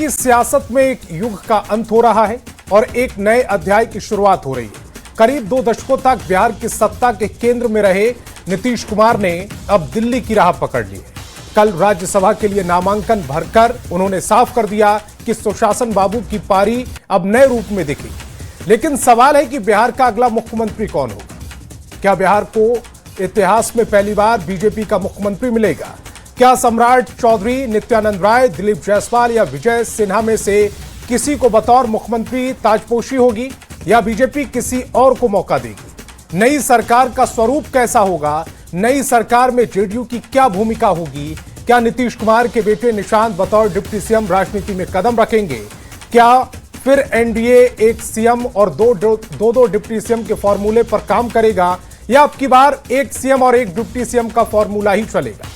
की सियासत में एक युग का अंत हो रहा है और एक नए अध्याय की शुरुआत हो रही है। करीब 2 दशकों तक बिहार की सत्ता के केंद्र में रहे नीतीश कुमार ने अब दिल्ली की राह पकड़ ली है। कल राज्यसभा के लिए नामांकन भरकर उन्होंने साफ कर दिया कि सुशासन बाबू की पारी अब नए रूप में दिखेगी। लेकिन सवाल है कि बिहार का अगला मुख्यमंत्री कौन होगा? क्या बिहार को इतिहास में पहली बार बीजेपी का मुख्यमंत्री मिलेगा? क्या सम्राट चौधरी, नित्यानंद राय, दिलीप जायसवाल या विजय सिन्हा में से किसी को बतौर मुख्यमंत्री ताजपोशी होगी या बीजेपी किसी और को मौका देगी? नई सरकार का स्वरूप कैसा होगा? नई सरकार में जेडीयू की क्या भूमिका होगी? क्या नीतीश कुमार के बेटे निशांत बतौर डिप्टी सीएम राजनीति में कदम रखेंगे? क्या फिर एनडीए एक सीएम और दो डिप्टी सीएम के फॉर्मूले पर काम करेगा या अब की बार एक सीएम और एक डिप्टी सीएम का फॉर्मूला ही चलेगा?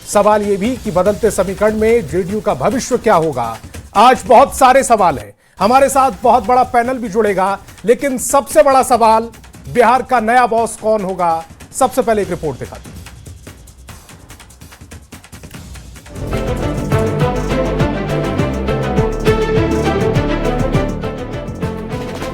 सवाल यह भी कि बदलते समीकरण में जेडीयू का भविष्य क्या होगा? आज बहुत सारे सवाल हैं। हमारे साथ बहुत बड़ा पैनल भी जुड़ेगा, लेकिन सबसे बड़ा सवाल बिहार का नया बॉस कौन होगा? सबसे पहले एक रिपोर्ट दिखाते हैं।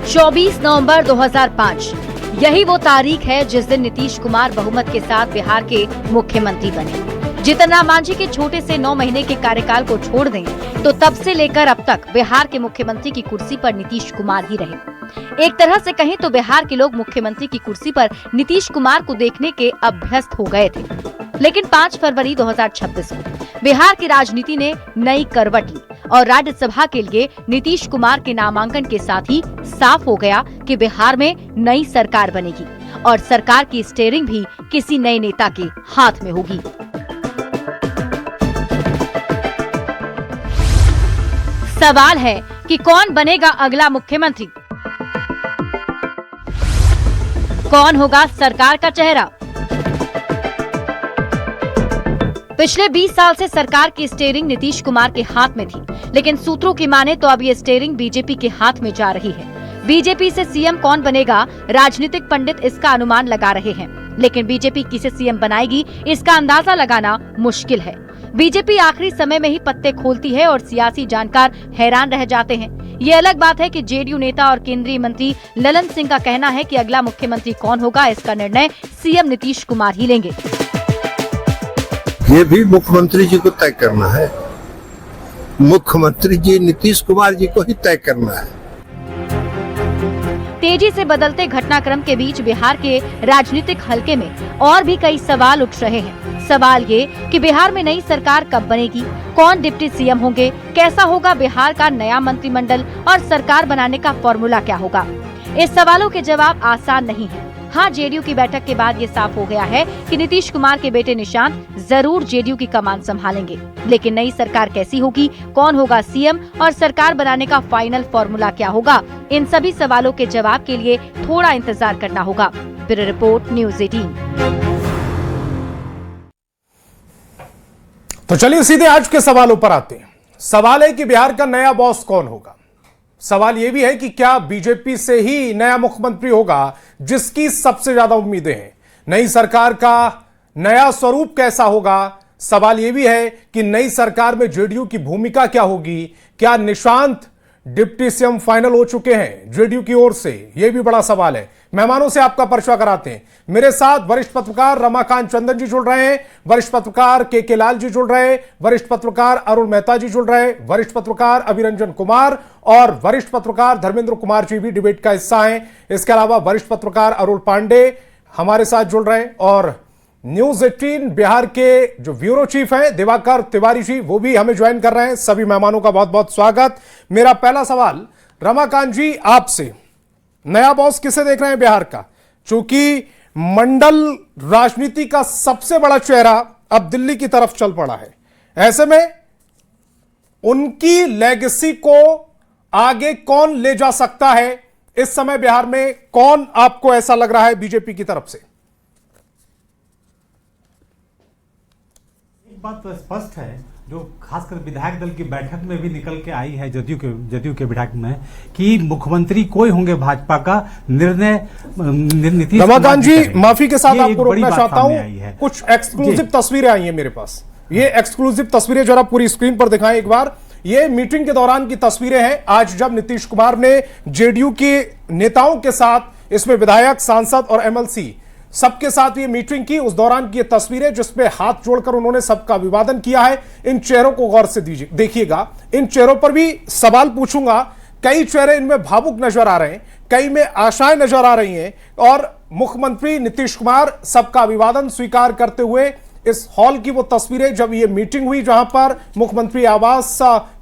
24 नवंबर 2005 यही वो तारीख है जिस दिन नीतीश कुमार बहुमत के साथ बिहार के मुख्यमंत्री बने। जीतन राम मांझी के छोटे से 9 महीने के कार्यकाल को छोड़ दें तो तब से लेकर अब तक बिहार के मुख्यमंत्री की कुर्सी पर नीतीश कुमार ही रहे। एक तरह से कहें तो बिहार के लोग मुख्यमंत्री की कुर्सी पर नीतीश कुमार को देखने के अभ्यस्त हो गए थे। लेकिन 5 फरवरी 2026 को बिहार की राजनीति ने नई करवट ली और राज्यसभा के लिए नीतीश कुमार के नामांकन के साथ ही साफ हो गया कि बिहार में नई सरकार बनेगी और सरकार की स्टीयरिंग भी किसी नए नेता के हाथ में होगी। सवाल है कि कौन बनेगा अगला मुख्यमंत्री? कौन होगा सरकार का चेहरा? पिछले 20 साल से सरकार की स्टीयरिंग नीतीश कुमार के हाथ में थी, लेकिन सूत्रों की माने तो अब ये स्टीयरिंग बीजेपी के हाथ में जा रही है। बीजेपी से सीएम कौन बनेगा, राजनीतिक पंडित इसका अनुमान लगा रहे हैं, लेकिन बीजेपी किसे सीएम बनाएगी इसका अंदाजा लगाना मुश्किल है। बीजेपी आखिरी समय में ही पत्ते खोलती है और सियासी जानकार हैरान रह जाते हैं। ये अलग बात है कि जेडीयू नेता और केंद्रीय मंत्री ललन सिंह का कहना है कि अगला मुख्यमंत्री कौन होगा इसका निर्णय सीएम नीतीश कुमार ही लेंगे। ये भी मुख्यमंत्री जी को तय करना है, मुख्यमंत्री जी नीतीश कुमार जी को ही तय करना है। तेजी से बदलते घटनाक्रम के बीच बिहार के राजनीतिक हलके में और भी कई सवाल उठ रहे हैं। सवाल ये कि बिहार में नई सरकार कब बनेगी, कौन डिप्टी सीएम होंगे, कैसा होगा बिहार का नया मंत्रिमंडल और सरकार बनाने का फॉर्मूला क्या होगा? इस सवालों के जवाब आसान नहीं है। हाँ, जेडीयू की बैठक के बाद ये साफ हो गया है कि नीतीश कुमार के बेटे निशांत जरूर जेडीयू की कमान संभालेंगे, लेकिन नई सरकार कैसी होगी, कौन होगा सीएम और सरकार बनाने का फाइनल फॉर्मूला क्या होगा, इन सभी सवालों के जवाब के लिए थोड़ा इंतजार करना होगा। Bureau report, news 18। तो चलिए सीधे आज के सवालों पर आते हैं। सवाल है कि बिहार का नया बॉस कौन होगा? सवाल यह भी है कि क्या बीजेपी से ही नया मुख्यमंत्री होगा जिसकी सबसे ज्यादा उम्मीदें हैं? नई सरकार का नया स्वरूप कैसा होगा? सवाल यह भी है कि नई सरकार में जेडीयू की भूमिका क्या होगी? क्या निशांत डिप्टी सीएम फाइनल हो चुके हैं जेडीयू की ओर से? यह भी बड़ा सवाल है। मेहमानों से आपका परिचय कराते हैं। मेरे साथ वरिष्ठ पत्रकार रमाकांत चंदन जी जुड़ रहे हैं, वरिष्ठ पत्रकार के लाल जी जुड़ रहे हैं, वरिष्ठ पत्रकार अरुण मेहता जी जुड़ रहे हैं, वरिष्ठ पत्रकार अभिरंजन कुमार और वरिष्ठ पत्रकार धर्मेंद्र कुमार जी भी डिबेट का हिस्सा हैं। इसके अलावा वरिष्ठ पत्रकार अरुण पांडे हमारे साथ जुड़ रहे हैं और न्यूज़ 18 बिहार के जो ब्यूरो चीफ हैं दिवाकर तिवारी जी, वो भी हमें ज्वाइन कर रहे हैं। सभी मेहमानों का बहुत बहुत स्वागत। मेरा पहला सवाल रमाकांत जी आपसे, नया बॉस किसे देख रहे हैं बिहार का? चूंकि मंडल राजनीति का सबसे बड़ा चेहरा अब दिल्ली की तरफ चल पड़ा है, ऐसे में उनकी लेगेसी को आगे कौन ले जा सकता है? इस समय बिहार में कौन आपको ऐसा लग रहा है बीजेपी की तरफ से? एक बात तो स्पष्ट है, जो खासकर विधायक दल की बैठक में भी निकल के आई है जदयू के विधायक में, कि मुख्यमंत्री कोई होंगे भाजपा का निर्णय नीतीश कुमार। रमाकांत जी माफी के साथ आपको रोकना चाहता हूं, कुछ एक्सक्लूसिव तस्वीरें आई हैं मेरे पास। ये एक्सक्लूसिव तस्वीरें जरा पूरी स्क्रीन पर दिखाएं एक बार। ये मीटिंग के दौरान की तस्वीरें हैं, आज जब नीतीश कुमार ने जेडीयू के नेताओं के साथ, इसमें विधायक, सांसद और एमएलसी सबके साथ ये मीटिंग की, उस दौरान की ये तस्वीरें जिसपे हाथ जोड़कर उन्होंने सबका अभिवादन किया है। इन चेहरों को गौर से देखिएगा, इन चेहरों पर भी सवाल पूछूंगा। कई चेहरे इनमें भावुक नजर आ रहे हैं, कई में आशाएं नजर आ रही हैं, और मुख्यमंत्री नीतीश कुमार सबका अभिवादन स्वीकार करते हुए इस हॉल की वो तस्वीरें, जब ये मीटिंग हुई जहां पर मुख्यमंत्री आवास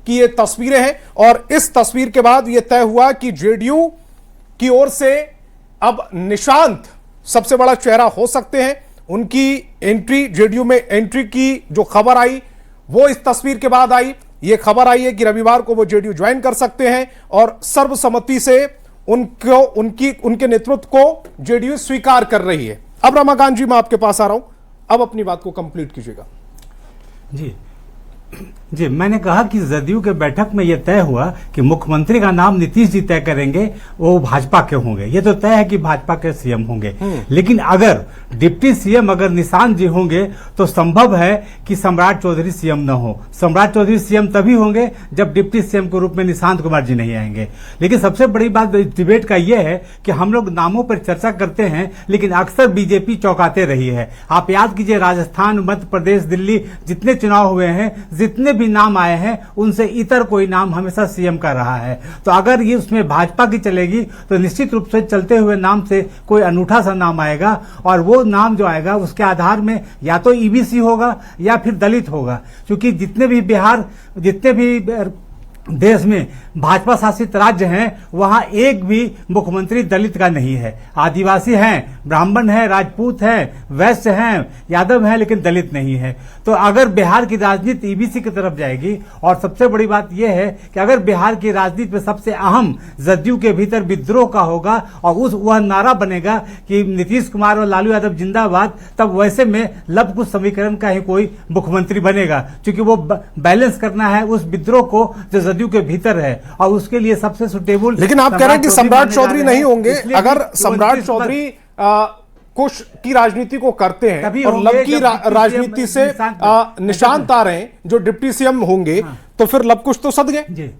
की ये तस्वीरें हैं, और इस तस्वीर के बाद यह तय हुआ कि जेडीयू की ओर से अब निशांत सबसे बड़ा चेहरा हो सकते हैं। उनकी एंट्री, जेडीयू में एंट्री की जो खबर आई वो इस तस्वीर के बाद आई। ये खबर आई है कि रविवार को वो जेडीयू ज्वाइन कर सकते हैं, और सर्वसम्मति से उनके नेतृत्व को जेडीयू स्वीकार कर रही है। अब रमाकांत जी, मैं आपके पास आ रहा हूं, अब अपनी बात को कंप्लीट कीजिएगा। जी, मैंने कहा कि जदयू के बैठक में यह तय हुआ कि मुख्यमंत्री का नाम नीतीश जी तय करेंगे, वो भाजपा के होंगे। ये तो तय है कि भाजपा के सीएम होंगे, लेकिन अगर डिप्टी सीएम अगर निशांत जी होंगे तो संभव है कि सम्राट चौधरी सीएम न हो। सम्राट चौधरी सीएम तभी होंगे जब डिप्टी सीएम के रूप में निशांत कुमार जी नहीं आएंगे। लेकिन सबसे बड़ी बात डिबेट का यह है कि हम लोग नामों पर चर्चा करते हैं, लेकिन अक्सर बीजेपी चौंकाते रही है। आप याद कीजिए, राजस्थान, मध्य प्रदेश, दिल्ली जितने चुनाव हुए हैं, जितने भी नाम आए हैं, उनसे इतर कोई नाम हमेशा सीएम का रहा है। तो अगर ये उसमें भाजपा की चलेगी तो निश्चित रूप से चलते हुए नाम से कोई अनूठा सा नाम आएगा, और वो नाम जो आएगा उसके आधार में या तो ईबीसी होगा या फिर दलित होगा। क्योंकि जितने भी देश में भाजपा शासित राज्य हैं, वहां एक भी मुख्यमंत्री दलित का नहीं है। आदिवासी हैं, ब्राह्मण हैं, राजपूत हैं, वैश्य हैं, यादव हैं, लेकिन दलित नहीं है। तो अगर बिहार की राजनीति ईबीसी की तरफ जाएगी, और सबसे बड़ी बात यह है कि अगर बिहार की राजनीति में सबसे अहम जदयू के भीतर विद्रोह का होगा, और वह नारा बनेगा कि नीतीश कुमार और लालू यादव जिंदाबाद, तब वैसे में लवकुश समीकरण का ही कोई मुख्यमंत्री बनेगा, क्योंकि वो बैलेंस करना है उस विद्रोह को जो जदयू के भीतर है, और उसके लिए सबसे सुटेबल। लेकिन आप कह रहे हैं कि सम्राट चौधरी नहीं होंगे। अगर सम्राट चौधरी कुछ की राजनीति को करते हैं और लव की राजनीति से निशांत आ रहे हैं जो डिप्टी सीएम होंगे, तो फिर लव कुश तो सद गए।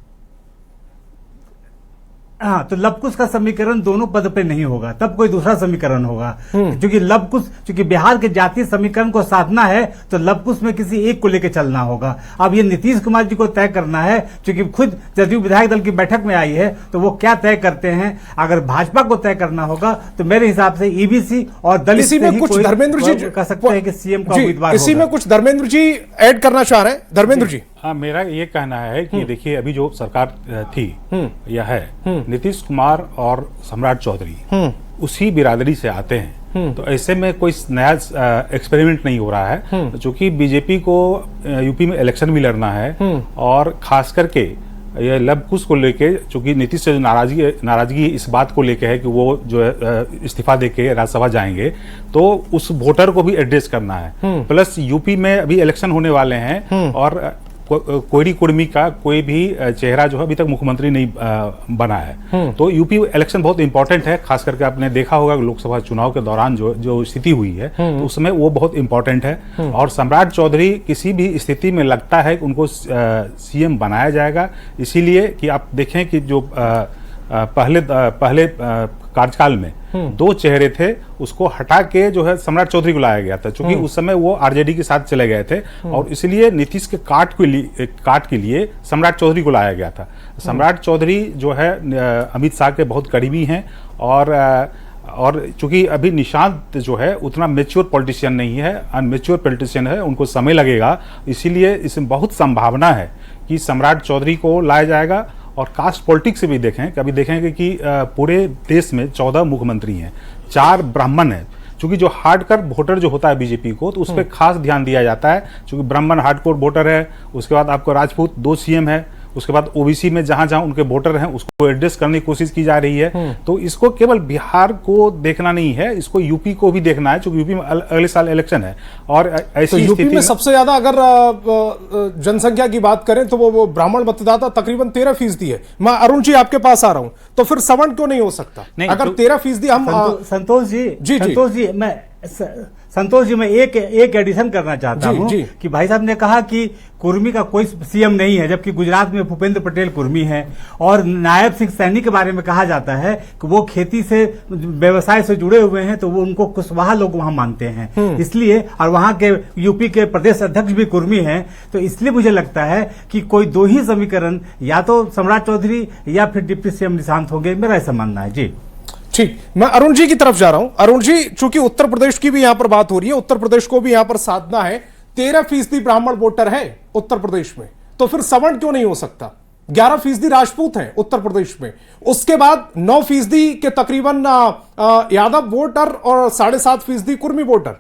हाँ, तो लवकुश का समीकरण दोनों पद पे नहीं होगा, तब कोई दूसरा समीकरण होगा। क्योंकि लवकुश, क्योंकि बिहार के जातीय समीकरण को साधना है, तो लवकुश में किसी एक को लेकर चलना होगा। अब ये नीतीश कुमार जी को तय करना है, क्योंकि खुद जदयू विधायक दल की बैठक में आई है, तो वो क्या तय करते हैं। अगर भाजपा को तय करना होगा तो मेरे हिसाब से ईबीसी और दलित इसी में कुछ धर्मेंद्र जी कह सकते हैं कि सीएम का उम्मीदवार। इसी में कुछ धर्मेंद्र जी ऐड करना चाह रहे हैं। धर्मेंद्र जी। हाँ, मेरा ये कहना है कि देखिए, अभी जो सरकार थी यह है, नीतीश कुमार और सम्राट चौधरी उसी बिरादरी से आते हैं, तो ऐसे में कोई नया एक्सपेरिमेंट नहीं हो रहा है। चूंकि बीजेपी को यूपी में इलेक्शन भी लड़ना है, और खास करके ये लवकुश को लेके, चूंकि नीतीश से नाराजगी इस बात को लेके है कि वो जो है इस्तीफा देके राज्यसभा जाएंगे, तो उस वोटर को भी एड्रेस करना है। प्लस यूपी में अभी इलेक्शन होने वाले हैं, और कोयरी कुर्मी का कोई भी चेहरा जो है अभी तक मुख्यमंत्री नहीं बना है। तो यूपी इलेक्शन बहुत इंपॉर्टेंट है। खास करके आपने देखा होगा लोकसभा चुनाव के दौरान जो स्थिति हुई है, तो उस समय वो बहुत इंपॉर्टेंट है। और सम्राट चौधरी किसी भी स्थिति में लगता है कि उनको सीएम बनाया जाएगा, इसीलिए कि आप देखें कि जो पहले कार्यकाल में दो चेहरे थे, उसको हटा के जो है सम्राट चौधरी को लाया गया था, क्योंकि उस समय वो आरजेडी के साथ चले गए थे, और इसलिए नीतीश के काट के लिए सम्राट चौधरी को लाया गया था। सम्राट चौधरी जो है अमित शाह के बहुत करीबी हैं, और चूंकि अभी निशांत जो है उतना मेच्योर पॉलिटिशियन नहीं है, अनमेच्योर पॉलिटिशियन है, उनको समय लगेगा। इसीलिए इसमें बहुत संभावना है कि सम्राट चौधरी को लाया जाएगा। और कास्ट पॉलिटिक्स से भी देखें, कभी देखेंगे कि पूरे देश में 14 मुख्यमंत्री हैं, 4 ब्राह्मण हैं। क्योंकि जो हार्डकोर वोटर जो होता है बीजेपी को, तो उस पर खास ध्यान दिया जाता है, क्योंकि ब्राह्मण हार्डकोर वोटर है। उसके बाद आपको राजपूत 2 सीएम है, उसके बाद ओबीसी में जहां जहां उनके वोटर हैं उसको एड्रेस करने की कोशिश की जा रही है। तो इसको केवल बिहार को देखना नहीं है, इसको यूपी को भी देखना है, क्योंकि यूपी में अगले साल इलेक्शन है। और ऐसी तो यूपी में सबसे ज्यादा अगर जनसंख्या की बात करें तो वो ब्राह्मण मतदाता तकरीबन 13% है। मैं अरुण जी आपके पास आ रहा हूं, तो फिर सवर्ण क्यों नहीं हो सकता? अगर 13% हम संतोष जी, मैं संतोष जी, मैं एक एडिशन करना चाहता जी, हूं जी। कि भाई साहब ने कहा कि कुर्मी का कोई सीएम नहीं है, जबकि गुजरात में भूपेंद्र पटेल कुर्मी है। और नायब सिंह सैनी के बारे में कहा जाता है कि वो खेती से, व्यवसाय से जुड़े हुए हैं, तो वो उनको कुशवाहा लोग वहां मानते हैं, इसलिए। और वहां के यूपी के प्रदेश अध्यक्ष भी कुर्मी हैं, तो इसलिए मुझे लगता है कि कोई दो ही समीकरण, या तो सम्राट चौधरी या फिर डिप्टी सीएम निशांत होंगे, मेरा ऐसा मानना है। जी ठीक, मैं अरुण जी की तरफ जा रहा हूं। अरुण जी, चूंकि उत्तर प्रदेश की भी यहां पर बात हो रही है, उत्तर प्रदेश को भी यहां पर साधना है। 13% ब्राह्मण वोटर है उत्तर प्रदेश में, तो फिर सवर्ण क्यों नहीं हो सकता? 11% राजपूत हैं उत्तर प्रदेश में, उसके बाद 9% के तकरीबन यादव वोटर और 7.5% कुर्मी वोटर,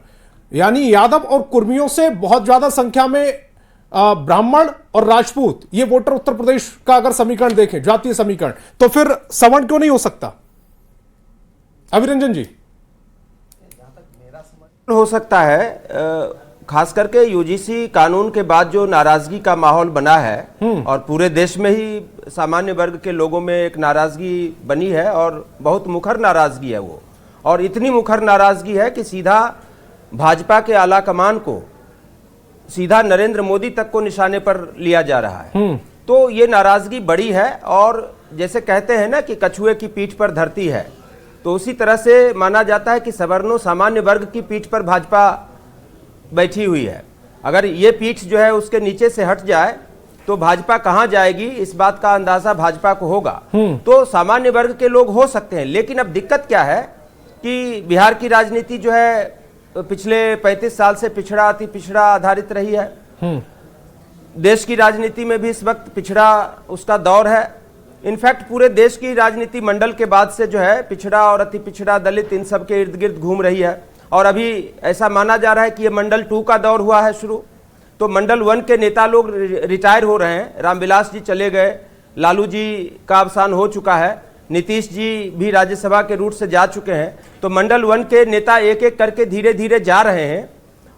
यानी यादव और कुर्मियों से बहुत ज्यादा संख्या में ब्राह्मण और राजपूत, ये वोटर उत्तर प्रदेश का अगर समीकरण देखें, जातीय समीकरण, तो फिर सवर्ण क्यों नहीं हो सकता? अभिरंजन जी। हो सकता है, खास करके यूजीसी कानून के बाद जो नाराजगी का माहौल बना है और पूरे देश में ही सामान्य वर्ग के लोगों में एक नाराजगी बनी है, और बहुत मुखर नाराजगी है वो, और इतनी मुखर नाराजगी है कि सीधा भाजपा के आला कमान को, सीधा नरेंद्र मोदी तक को निशाने पर लिया जा रहा है। तो ये नाराजगी बड़ी है, और जैसे कहते हैं ना कि कछुए की पीठ पर धरती है, तो उसी तरह से माना जाता है कि सवर्णों, सामान्य वर्ग की पीठ पर भाजपा बैठी हुई है। अगर ये पीठ जो है उसके नीचे से हट जाए तो भाजपा कहां जाएगी, इस बात का अंदाजा भाजपा को होगा। तो सामान्य वर्ग के लोग हो सकते हैं, लेकिन अब दिक्कत क्या है कि बिहार की राजनीति जो है पिछले 35 साल से पिछड़ा, अति पिछड़ा आधारित रही है। देश की राजनीति में भी इस वक्त पिछड़ा उसका दौर है। इनफैक्ट पूरे देश की राजनीति मंडल के बाद से जो है पिछड़ा और अति पिछड़ा, दलित, इन सब के इर्द गिर्द घूम रही है, और अभी ऐसा माना जा रहा है कि ये मंडल 2 का दौर हुआ है शुरू। तो मंडल 1 के नेता लोग रिटायर हो रहे हैं, रामविलास जी चले गए, लालू जी का अवसान हो चुका है, नीतीश जी भी राज्यसभा के रूट से जा चुके हैं। तो मंडल 1 के नेता एक एक करके धीरे धीरे जा रहे हैं,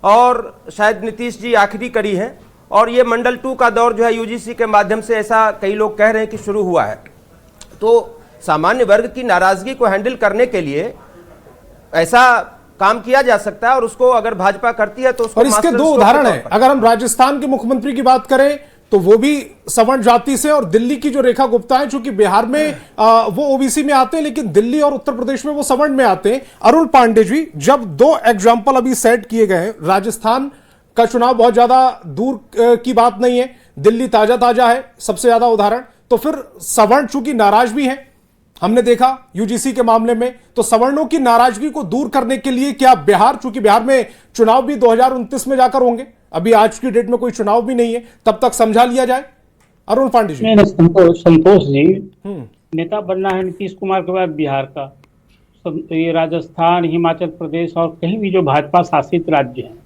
और शायद नीतीश जी आखिरी कड़ी हैं, और ये मंडल 2 का दौर जो है यूजीसी के माध्यम से, ऐसा कई लोग कह रहे हैं कि शुरू हुआ है। तो सामान्य वर्ग की नाराजगी को हैंडल करने के लिए ऐसा काम किया जा सकता है, और उसको अगर भाजपा करती है तो उसको, और इसके 2 उदाहरण हैं। अगर हम राजस्थान के मुख्यमंत्री की बात करें तो वो भी सवर्ण जाति से, और दिल्ली की जो रेखा गुप्ता है, चूंकि बिहार में वो ओबीसी में आते हैं, लेकिन दिल्ली और उत्तर प्रदेश में वो सवर्ण में आते हैं। अरुण पांडे जी, जब 2 एग्जाम्पल अभी सेट किए गए हैं, राजस्थान का चुनाव बहुत ज्यादा दूर की बात नहीं है, दिल्ली ताजा ताजा है सबसे ज्यादा उदाहरण, तो फिर सवर्ण चूंकि नाराज भी है, हमने देखा यूजीसी के मामले में, तो सवर्णों की नाराजगी को दूर करने के लिए क्या बिहार, चूंकि बिहार में चुनाव भी 2029 में जाकर होंगे, अभी आज की डेट में कोई चुनाव भी नहीं है, तब तक समझा लिया जाए? अरुण पांडे जी। नहीं, संतोष जी, नेता बनना है नीतीश कुमार के बाद बिहार का, ये राजस्थान, हिमाचल प्रदेश और कहीं भी जो भाजपा शासित राज्य हैं,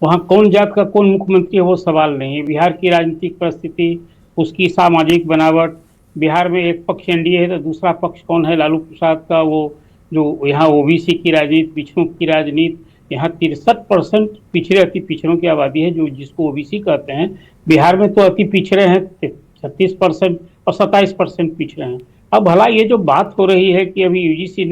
वहाँ कौन जात का कौन मुख्यमंत्री है वो सवाल नहीं है। बिहार की राजनीतिक परिस्थिति, उसकी सामाजिक बनावट, बिहार में एक पक्ष एनडीए है तो दूसरा पक्ष कौन है, लालू प्रसाद का, वो जो यहाँ ओबीसी की राजनीति, पिछड़ों की राजनीति, यहाँ 63% पिछड़े, अति पिछड़ों की आबादी है, जो जिसको ओबीसी कहते हैं। बिहार में तो अति पिछड़े हैं 36% और 27% पिछड़े हैं। अब भला ये जो बात हो रही है कि अभी यूजीसी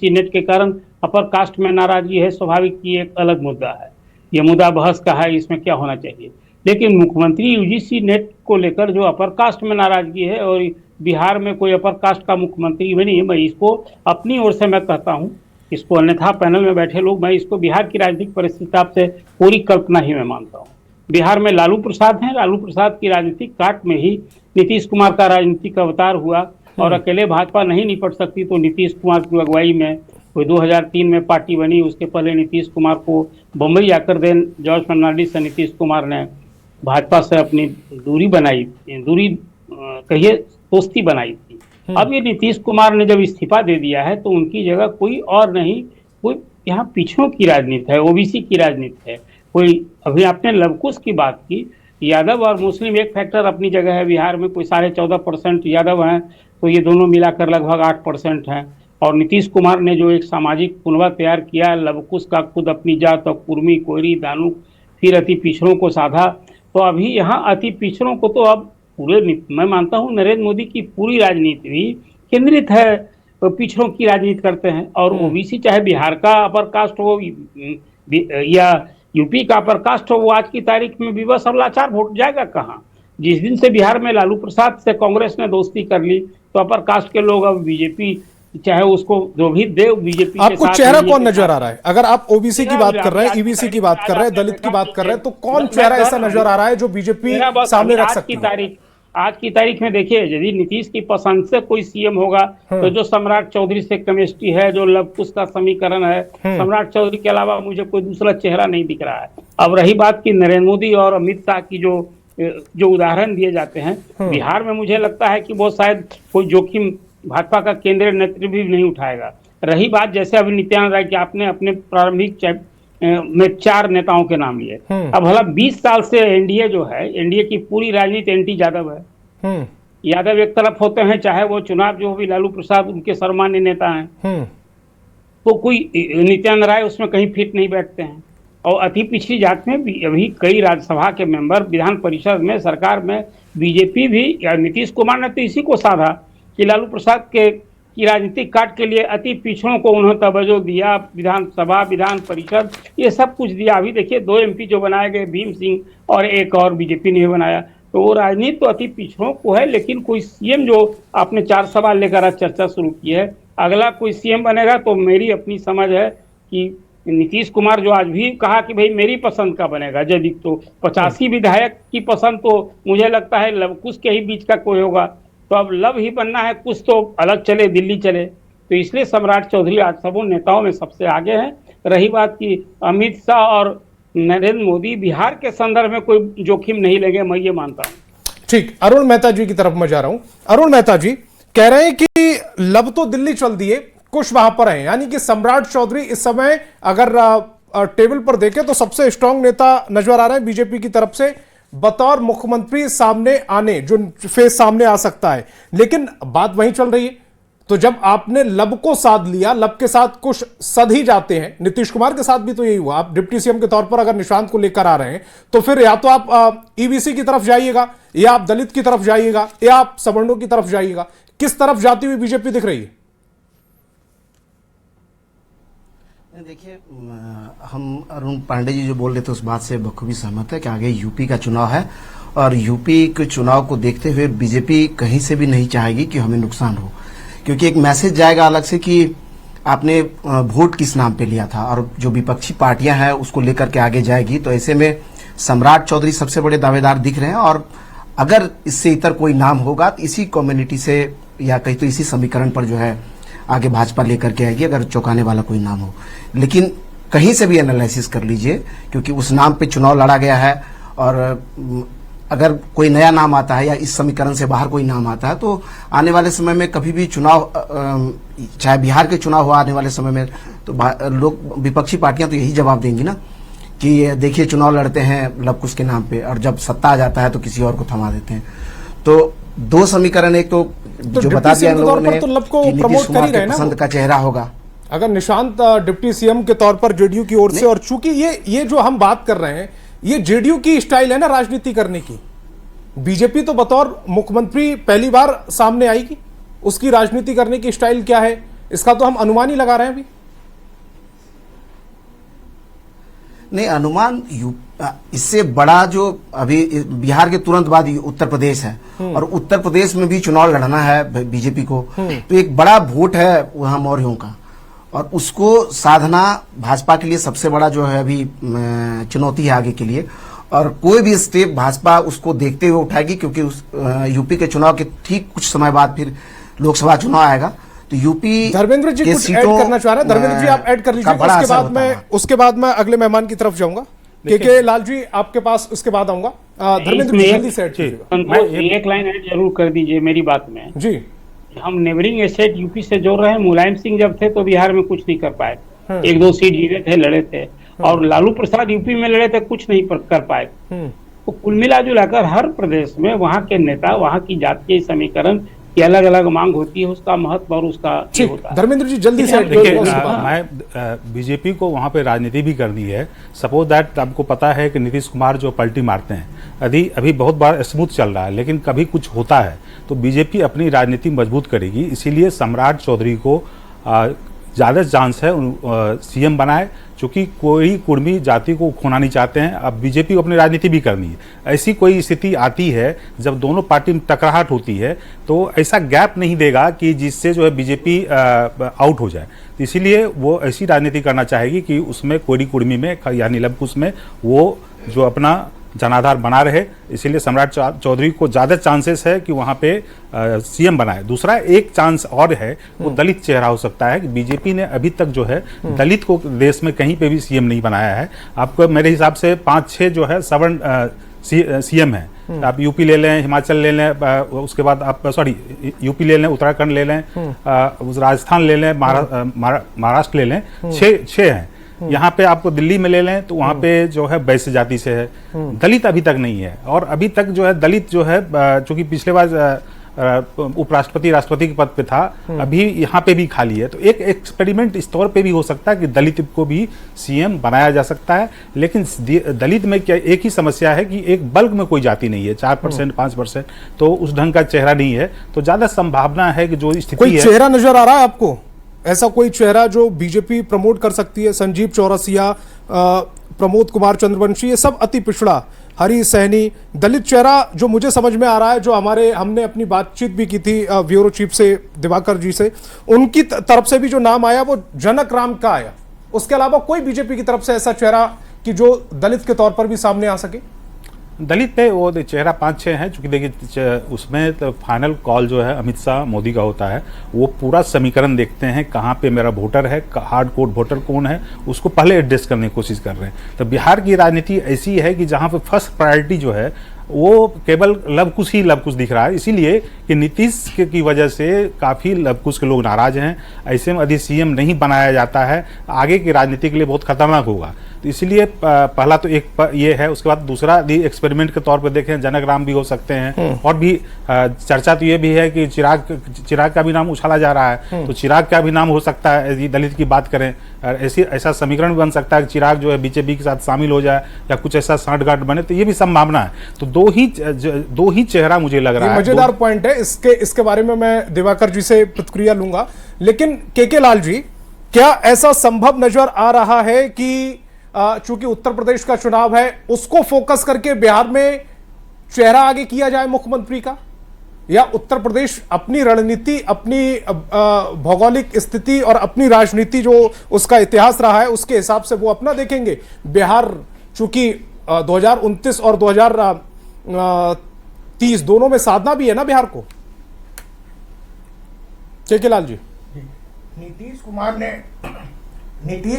नेट के कारण अपर कास्ट में नाराजगी है, स्वाभाविक की एक अलग मुद्दा है, ये मुद्दा बहस का है, इसमें क्या होना चाहिए। लेकिन मुख्यमंत्री यूजीसी नेट को लेकर जो अपर कास्ट में नाराजगी है, और बिहार में कोई अपर कास्ट का मुख्यमंत्री भी नहीं है, मैं इसको अपनी ओर से मैं कहता हूँ, इसको अन्यथा पैनल में बैठे लोग, मैं इसको बिहार की राजनीतिक परिस्थिति से पूरी कल्पना ही मैं मानता हूँ। बिहार में लालू प्रसाद हैं, लालू प्रसाद की राजनीतिक काट में ही नीतीश कुमार का राजनीतिक अवतार हुआ, और अकेले भाजपा नहीं निपट सकती, तो नीतीश कुमार की अगुवाई में कोई 2003 में पार्टी बनी। उसके पहले नीतीश कुमार को बम्बई आकर देन जॉर्ज फर्नांडिस से नीतीश कुमार ने भाजपा से अपनी दूरी बनाई, कहिए दोस्ती बनाई थी। अब ये नीतीश कुमार ने जब इस्तीफा दे दिया है, तो उनकी जगह कोई और नहीं, कोई यहाँ पिछड़ों की राजनीति है, ओबीसी की राजनीति है। कोई, अभी आपने लवकुश की बात की, यादव और मुस्लिम एक फैक्टर अपनी जगह है। बिहार में कोई 14.5% यादव हैं, तो ये दोनों मिलाकर लगभग 8% हैं। और नीतीश कुमार ने जो एक सामाजिक पुनवा तैयार किया, लवकुश का खुद अपनी जात और कुर्मी, कोयरी, दानू, फिर अति पिछड़ों को साधा, तो अभी यहाँ अति पिछड़ों को तो अब पूरे, मैं मानता हूँ नरेंद्र मोदी की पूरी राजनीति भी केंद्रित है, तो पिछड़ों की राजनीति करते हैं। और ओबीसी चाहे बिहार का अपर कास्ट हो या यूपी का अपर कास्ट हो, वो आज की तारीख में विवश और लाचार वोट जाएगा कहाँ? जिस दिन से बिहार में लालू प्रसाद से कांग्रेस ने दोस्ती कर ली, तो अपर कास्ट के लोग अब बीजेपी चाहे उसको जो भी दे, बीजेपी के आपको साथ चेहरा कौन नजर आ रहा है? अगर आप ओबीसी की बात कर रहे हैं, ईबीसी की बात कर रहे हैं, दलित की बात कर रहे हैं, तो कौन चेहरा ऐसा नजर आ रहा है जो बीजेपी सामने रख सकती है? आज की तारीख में देखिए, यदि नीतीश की पसंद से कोई सीएम होगा तो जो सम्राट चौधरी से केमिस्ट्री है, जो लव कुश का समीकरण है, सम्राट चौधरी के अलावा मुझे कोई दूसरा चेहरा नहीं दिख रहा है। अब रही बात की नरेंद्र मोदी और अमित शाह की, जो उदाहरण दिए जाते हैं बिहार में, मुझे लगता है कि वो शायद कोई जोखिम भाजपा का केंद्रीय नेतृत्व भी नहीं उठाएगा। रही बात जैसे अभी नित्यानंद राय की, आपने अपने प्रारंभिक में 4 नेताओं के नाम लिए। अब भला 20 साल से एनडीए जो है, एनडीए की पूरी राजनीति एंटी यादव है। यादव एक तरफ होते हैं, चाहे वो चुनाव जो भी लालू प्रसाद उनके सर्वमान्य नेता हैं, तो कोई नित्यानंद राय उसमें कहीं फिट नहीं बैठते हैं। और अति पिछड़ी जात में भी अभी कई राज्यसभा के मेंबर, विधान परिषद में, सरकार में बीजेपी भी, या नीतीश कुमार ने तो इसी को साधा कि लालू प्रसाद की राजनीतिक काट के लिए अति पिछड़ों को उन्होंने तवज्जो दिया, विधानसभा, विधान परिषद, ये सब कुछ दिया। अभी देखिए 2 एमपी जो बनाए गए, भीम सिंह और एक और बीजेपी ने बनाया, तो वो राजनीति तो अति पिछड़ों को है। लेकिन कोई सीएम, जो आपने 4 सवाल लेकर आज चर्चा शुरू की है, अगला कोई सीएम बनेगा तो मेरी अपनी समझ है कि नीतीश कुमार, जो आज भी कहा कि भाई मेरी पसंद का बनेगा, यदि तो 85 विधायक की पसंद, तो मुझे लगता है लव कुश के ही बीच का कोई होगा। तो अब लव ही बनना है, कुछ तो अलग चले, दिल्ली चले। तो इसलिए सम्राट चौधरी आज सबों नेताओं में सबसे आगे हैं। रही बात की अमित शाह और नरेंद्र मोदी बिहार के संदर्भ में कोई जोखिम नहीं लेंगे, मैं ये मानता हूँ। ठीक, अरुण मेहता जी की तरफ मैं जा रहा हूं। अरुण मेहता जी कह रहे हैं कि लव तो दिल्ली चल दिए, कुछ वहां पर है, यानी कि सम्राट चौधरी इस समय अगर टेबल पर देखें तो सबसे स्ट्रांग नेता नजर आ रहे हैं बीजेपी की तरफ से, बतौर मुख्यमंत्री सामने आने, जो फेस सामने आ सकता है। लेकिन बात वहीं चल रही है, तो जब आपने लब को साध लिया, लब के साथ कुछ सध ही जाते हैं। नीतीश कुमार के साथ भी तो यही हुआ। आप डिप्टी सीएम के तौर पर अगर निशांत को लेकर आ रहे हैं, तो फिर या तो आप ईबीसी की तरफ जाइएगा, या आप दलित की तरफ जाइएगा, या आप सवर्णों की तरफ जाइएगा। किस तरफ जाती हुई बीजेपी दिख रही है? देखिए, हम अरुण पांडे जी जो बोल रहे थे उस बात से बखूबी सहमत है कि आगे यूपी का चुनाव है, और यूपी के चुनाव को देखते हुए बीजेपी कहीं से भी नहीं चाहेगी कि हमें नुकसान हो, क्योंकि एक मैसेज जाएगा अलग से कि आपने वोट किस नाम पे लिया था, और जो विपक्षी पार्टियां हैं उसको लेकर के आगे जाएगी। तो ऐसे में सम्राट चौधरी सबसे बड़े दावेदार दिख रहे हैं, और अगर इससे इतर कोई नाम होगा तो इसी कम्युनिटी से, या कहीं तो इसी समीकरण पर जो है आगे भाजपा लेकर के आएगी, अगर चौंकाने वाला कोई नाम हो। लेकिन कहीं से भी एनालिसिस कर लीजिए, क्योंकि उस नाम पे चुनाव लड़ा गया है, और अगर कोई नया नाम आता है या इस समीकरण से बाहर कोई नाम आता है, तो आने वाले समय में कभी भी चुनाव, चाहे बिहार के चुनाव हो आने वाले समय में, तो लोग, विपक्षी पार्टियां तो यही जवाब देंगी ना कि देखिए चुनाव लड़ते हैं लव कुश के नाम पे, और जब सत्ता आ जाता है तो किसी और को थमा देते हैं। तो 2 समीकरण, एक तो जो बता दिया इन लोगों ने तो लब को कि नीतीश प्रमोट कर कुमार ही रहे के ना, पसंद का चेहरा होगा। अगर निशांत डिप्टी सीएम के तौर पर जेडीयू की ओर से, और चूंकि ये जो हम बात कर रहे हैं, ये जेडीयू की स्टाइल है ना राजनीति करने की। बीजेपी तो बतौर मुख्यमंत्री पहली बार सामने आएगी, उसकी राजनीति करने की स्टाइल क्या है, इसका तो हम अनुमान ही लगा रहे हैं अभी। नहीं, अनुमान इससे बड़ा जो अभी बिहार के तुरंत बाद उत्तर प्रदेश है, और उत्तर प्रदेश में भी चुनाव लड़ना है बीजेपी को, तो एक बड़ा वोट है वहां मौर्यों का, और उसको साधना भाजपा के लिए सबसे बड़ा जो है अभी चुनौती है आगे के लिए। और कोई भी स्टेप भाजपा उसको देखते हुए उठाएगी, क्योंकि उस यूपी के चुनाव के ठीक कुछ समय बाद फिर लोकसभा चुनाव आएगा, तो यूपी धर्मेंद्र जी कुछ ऐड करना चाह रहे हैं? धर्मेंद्र जी आप ऐड कर लीजिए, उसके बाद मैं अगले मेहमान की तरफ जाऊंगा। के लाल जी आपके पास, उसके बाद आऊंगा। धर्मेंद्र जी जल्दी से ऐड कीजिएगा। एक लाइन ऐड जरूर कर दीजिए मेरी बात में जी। हम नेबरिंग स्टेट यूपी से जोड़ रहे हैं। मुलायम सिंह जब थे तो बिहार में कुछ नहीं कर पाए, 1-2 सीट जीते थे, लड़े थे, और लालू प्रसाद यूपी में लड़े थे, कुछ नहीं कर पाए। तो कुल मिला जुलाकर हर प्रदेश में वहाँ के नेता, वहाँ की जातीय समीकरण की अलग अलग मांग होती है, उसका महत्व और उसका होता है। धर्मेंद्र जी जल्दी से देखिए, मैं बीजेपी को वहां पे राजनीति भी करनी है। सपोज दैट आपको पता है कि नीतीश कुमार जो पलटी मारते हैं, अभी बहुत बार स्मूथ चल रहा है, लेकिन कभी कुछ होता है तो बीजेपी अपनी राजनीति मजबूत करेगी। इसीलिए सम्राट चौधरी को ज़्यादा चांस है सीएम बनाए, क्योंकि कोई कुर्मी जाति को खोना नहीं चाहते हैं। अब बीजेपी को अपनी राजनीति भी करनी है। ऐसी कोई स्थिति आती है जब दोनों पार्टी में टकराहट होती है तो ऐसा गैप नहीं देगा कि जिससे जो है बीजेपी आउट हो जाए। तो इसीलिए वो ऐसी राजनीति करना चाहेगी कि उसमें कोई कुर्मी में या नीलमकुश में वो जो अपना जनाधार बना रहे। इसीलिए सम्राट चौधरी को ज़्यादा चांसेस है कि वहाँ पे सीएम बनाए। दूसरा एक चांस और है, वो दलित चेहरा हो सकता है कि बीजेपी ने अभी तक जो है दलित को देश में कहीं पे भी सीएम नहीं बनाया है। आपको मेरे हिसाब से 5-6 जो है सवर्ण सीएम है। आप यूपी ले लें, हिमाचल ले लें, उसके बाद आप यूपी ले लें, उत्तराखंड ले लें, राजस्थान ले लें, महाराष्ट्र ले लें, 6 हैं। यहाँ पे आपको दिल्ली में ले लें तो वहाँ पे जो है वैश्य जाति से है। दलित अभी तक नहीं है। और अभी तक जो है दलित जो है चूंकि पिछले बार उपराष्ट्रपति राष्ट्रपति के पद पे था, अभी यहाँ पे भी खाली है। तो एक एक्सपेरिमेंट इस तौर पे भी हो सकता है कि दलित को भी सीएम बनाया जा सकता है। लेकिन दलित में क्या एक ही समस्या है कि एक बल्क में कोई जाति नहीं है, 4% 5%, तो उस ढंग का चेहरा नहीं है। तो ज्यादा संभावना है कि जो स्थिति कोई है, चेहरा नजर आ रहा है आपको, ऐसा कोई चेहरा जो बीजेपी प्रमोट कर सकती है? संजीव चौरसिया, प्रमोद कुमार चंद्रवंशी, ये सब अति पिछड़ा, हरी सहनी, दलित चेहरा जो मुझे समझ में आ रहा है, जो हमने अपनी बातचीत भी की थी ब्यूरो चीफ से दिवाकर जी से, उनकी तरफ से भी जो नाम आया वो जनक राम का आया। उसके अलावा कोई बीजेपी की तरफ से ऐसा चेहरा कि जो दलित के तौर पर भी सामने आ सके? दलित पे वो चेहरा 5-6 हैं, चूंकि देखिए उसमें तो फाइनल कॉल जो है अमित शाह मोदी का होता है। वो पूरा समीकरण देखते हैं, कहाँ पे मेरा वोटर है, हार्ड कोर वोटर कौन है, उसको पहले एड्रेस करने की कोशिश कर रहे हैं। तो बिहार की राजनीति ऐसी है कि जहाँ पे फर्स्ट प्रायोरिटी जो है वो केवल लवकुश ही लवकुश दिख रहा है। इसीलिए कि नीतीश की वजह से काफ़ी लवकुश के लोग नाराज हैं। ऐसे में यदि सीएम नहीं बनाया जाता है, आगे की राजनीति के लिए बहुत खतरनाक होगा। तो इसलिए पहला तो एक ये है। उसके बाद दूसरा यदि एक्सपेरिमेंट के तौर पर देखें, जनक राम भी हो सकते हैं। और भी चर्चा तो ये भी है कि चिराग का भी नाम उछाला जा रहा है, तो चिराग का भी नाम हो सकता है यदि दलित की बात करें। ऐसा समीकरण भी बन सकता है कि चिराग जो है बीजेपी के साथ शामिल हो जाए या कुछ ऐसा सांठगांठ बने, तो ये भी संभावना है। तो दो ही चेहरा मुझे लग रहा है। मजेदार पॉइंट है। इसके बारे में मैं दिवाकर जी से प्रतिक्रिया लूंगा, लेकिन के लाल जी, क्या ऐसा संभव नजर आ रहा है कि चूंकि उत्तर प्रदेश का चुनाव है, उसको फोकस करके बिहार में चेहरा आगे किया जाए मुख्यमंत्री का, या उत्तर प्रदेश अपनी रणनीति, अपनी भौगोलिक स्थिति और अपनी राजनीति जो उसका इतिहास रहा है उसके हिसाब से वो अपना देखेंगे? बिहार चूंकि 2029 और 2030 दोनों में साधना भी है ना बिहार को। के लाल जी, नीतीश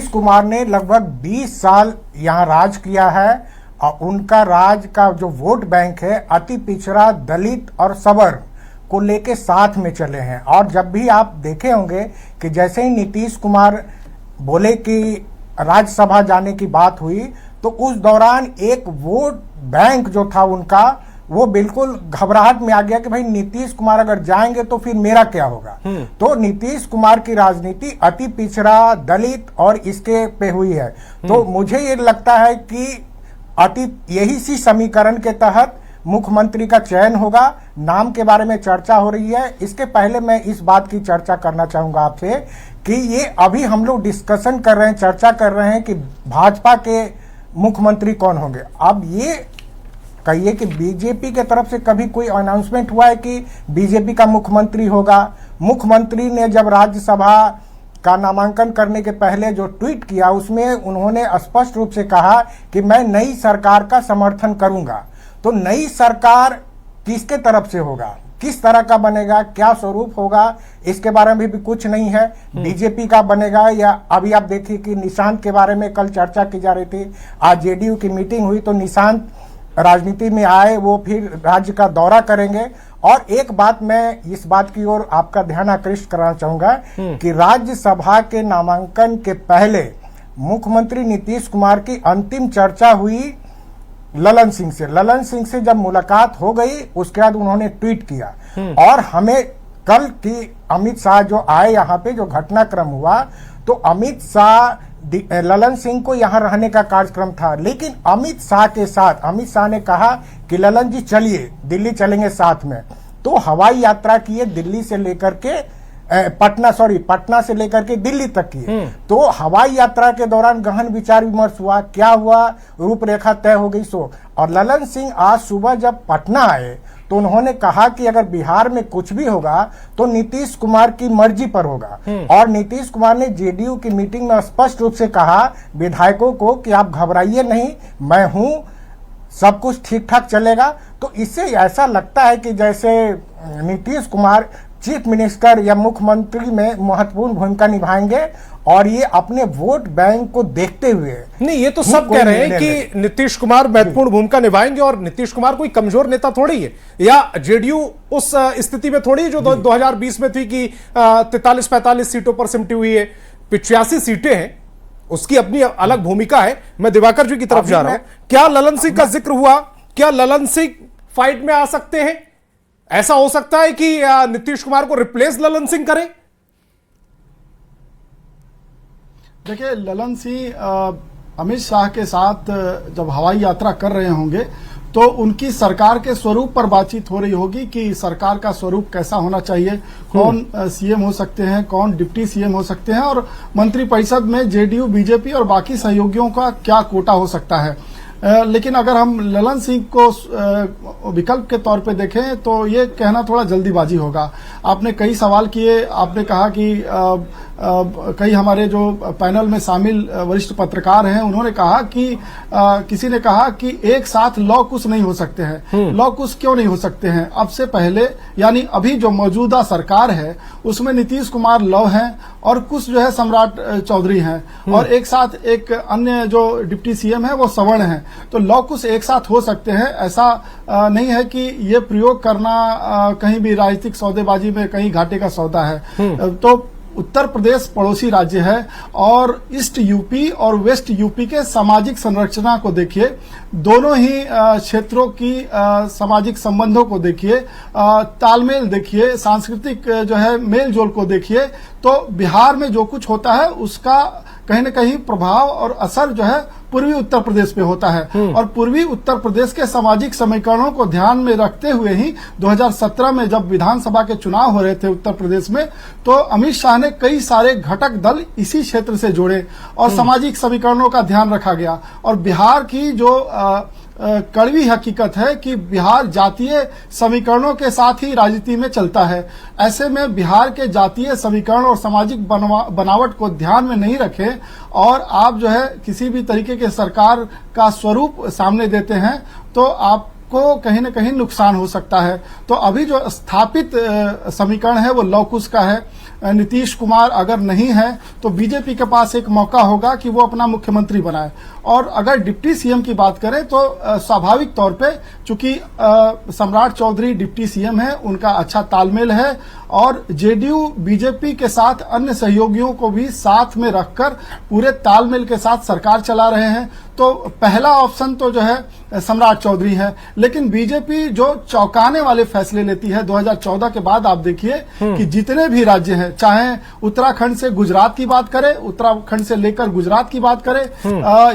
कुमार ने लगभग 20 साल यहाँ राज किया है और उनका राज का जो वोट बैंक है अति पिछड़ा, दलित और सवर्ण को लेके साथ में चले हैं। और जब भी आप देखे होंगे कि जैसे ही नीतीश कुमार बोले कि राज्यसभा जाने की बात हुई, तो उस दौरान एक वोट बैंक जो था उनका, वो बिल्कुल घबराहट में आ गया कि भाई नीतीश कुमार अगर जाएंगे तो फिर मेरा क्या होगा। तो नीतीश कुमार की राजनीति अति पिछड़ा, दलित और इसके पे हुई है। तो मुझे ये लगता है कि यही सी समीकरण के तहत मुख्यमंत्री का चयन होगा। नाम के बारे में चर्चा हो रही है। इसके पहले मैं इस बात की चर्चा करना चाहूंगा आपसे कि ये अभी हम लोग डिस्कशन कर रहे हैं, चर्चा कर रहे हैं कि भाजपा के मुख्यमंत्री कौन होंगे। अब ये कहिए कि बीजेपी के तरफ से कभी कोई अनाउंसमेंट हुआ है कि बीजेपी का मुख्यमंत्री होगा? मुख्यमंत्री ने जब राज्यसभा का नामांकन करने के पहले जो ट्वीट किया, उसमें उन्होंने स्पष्ट रूप से कहा कि मैं नई सरकार का समर्थन करूंगा। तो नई सरकार किसके तरफ से होगा, किस तरह का बनेगा, क्या स्वरूप होगा, इसके बारे में भी कुछ नहीं है। बीजेपी का बनेगा या अभी आप देखिए कि निशांत के बारे में कल चर्चा की जा रही थी। आज जेडीयू की मीटिंग हुई तो निशांत राजनीति में आए, वो फिर राज्य का दौरा करेंगे। और एक बात मैं इस बात की ओर आपका ध्यान आकृष्ट कराना चाहूंगा कि राज्यसभा के नामांकन के पहले मुख्यमंत्री नीतीश कुमार की अंतिम चर्चा हुई ललन सिंह से। ललन सिंह से जब मुलाकात हो गई, उसके बाद उन्होंने ट्वीट किया। और हमें कल की अमित शाह जो आए यहाँ पे, जो घटनाक्रम हुआ, तो अमित शाह ललन सिंह को यहाँ रहने का कार्यक्रम था, लेकिन अमित शाह के साथ अमित शाह ने कहा कि ललन जी चलिए दिल्ली चलेंगे साथ में। तो हवाई यात्रा किए दिल्ली से लेकर के पटना से लेकर के दिल्ली तक की। तो हवाई यात्रा के दौरान गहन विचार विमर्श हुआ, क्या हुआ, रूपरेखा तय हो गई। और ललन सिंह आज सुबह जब पटना आए तो उन्होंने कहा कि अगर बिहार में कुछ भी होगा तो नीतीश कुमार की मर्जी पर होगा। और नीतीश कुमार ने जेडीयू की मीटिंग में स्पष्ट रूप से कहा विधायकों को कि आप घबराइए नहीं, मैं हूं, सब कुछ ठीक ठाक चलेगा। तो इससे ऐसा लगता है कि जैसे नीतीश कुमार चीफ मिनिस्टर या मुख्यमंत्री में महत्वपूर्ण भूमिका निभाएंगे और ये अपने वोट बैंक को देखते हुए। नहीं, ये तो सब कह रहे हैं कि नीतीश कुमार महत्वपूर्ण भूमिका निभाएंगे और नीतीश कुमार कोई कमजोर नेता थोड़ी है, या जेडीयू उस स्थिति में थोड़ी है जो 2020 में थी कि 43-45 सीटों पर सिमटी हुई है। 85 सीटें हैं, उसकी अपनी अलग भूमिका है। मैं दिवाकर जी की तरफ जा रहा हूं। क्या ललन सिंह का जिक्र हुआ? क्या ललन सिंह फाइट में आ सकते हैं? ऐसा हो सकता है कि नीतीश कुमार को रिप्लेस ललन सिंह करें? देखिए, ललन सिंह अमित शाह के साथ जब हवाई यात्रा कर रहे होंगे तो उनकी सरकार के स्वरूप पर बातचीत हो रही होगी कि सरकार का स्वरूप कैसा होना चाहिए, कौन सीएम हो सकते हैं, कौन डिप्टी सीएम हो सकते हैं, और मंत्रिपरिषद में जेडीयू, बीजेपी और बाकी सहयोगियों का क्या कोटा हो सकता है। लेकिन अगर हम ललन सिंह को विकल्प के तौर पे देखें तो ये कहना थोड़ा जल्दीबाजी होगा। आपने कई सवाल किए, आपने कहा कि कई हमारे जो पैनल में शामिल वरिष्ठ पत्रकार हैं उन्होंने कहा कि किसी ने कहा कि एक साथ लौ कुश नहीं हो सकते हैं। लौ कुश क्यों नहीं हो सकते हैं? अब से पहले यानी अभी जो मौजूदा सरकार है उसमें नीतीश कुमार लौ हैं और कुछ जो है सम्राट चौधरी हैं, और एक साथ एक अन्य जो डिप्टी सीएम है वो सवर्ण है। तो लौ कुश एक साथ हो सकते हैं, ऐसा नहीं है कि ये प्रयोग करना कहीं भी राजनीतिक सौदेबाजी में कहीं घाटे का सौदा है। तो उत्तर प्रदेश पड़ोसी राज्य है और ईस्ट यूपी और वेस्ट यूपी के सामाजिक संरचना को देखिए, दोनों ही क्षेत्रों की सामाजिक संबंधों को देखिए, तालमेल देखिए, सांस्कृतिक जो है मेल जोल को देखिए, तो बिहार में जो कुछ होता है उसका कहीं न कहीं प्रभाव और असर जो है पूर्वी उत्तर प्रदेश पे होता है। और पूर्वी उत्तर प्रदेश के सामाजिक समीकरणों को ध्यान में रखते हुए ही 2017 में जब विधानसभा के चुनाव हो रहे थे उत्तर प्रदेश में, तो अमित शाह ने कई सारे घटक दल इसी क्षेत्र से जोड़े और सामाजिक समीकरणों का ध्यान रखा गया। और बिहार की जो कड़वी हकीकत है कि बिहार जातीय समीकरणों के साथ ही राजनीति में चलता है। ऐसे में बिहार के जातीय समीकरण और सामाजिक बनावट को ध्यान में नहीं रखें और आप जो है किसी भी तरीके के सरकार का स्वरूप सामने देते हैं तो आपको कहीं न कहीं नुकसान हो सकता है। तो अभी जो स्थापित समीकरण है वो लौ कुश का है। नीतीश कुमार अगर नहीं है तो बीजेपी के पास एक मौका होगा कि वो अपना मुख्यमंत्री बनाए। और अगर डिप्टी सीएम की बात करें तो स्वाभाविक तौर पे चूंकि सम्राट चौधरी डिप्टी सीएम है, उनका अच्छा तालमेल है और जेडीयू बीजेपी के साथ अन्य सहयोगियों को भी साथ में रखकर पूरे तालमेल के साथ सरकार चला रहे हैं। तो पहला ऑप्शन तो जो है सम्राट चौधरी है। लेकिन बीजेपी जो चौंकाने वाले फैसले लेती है 2014 के बाद, आप देखिए कि जितने भी राज्य हैं, चाहे उत्तराखंड से गुजरात की बात करें, उत्तराखंड से लेकर गुजरात की बात करें,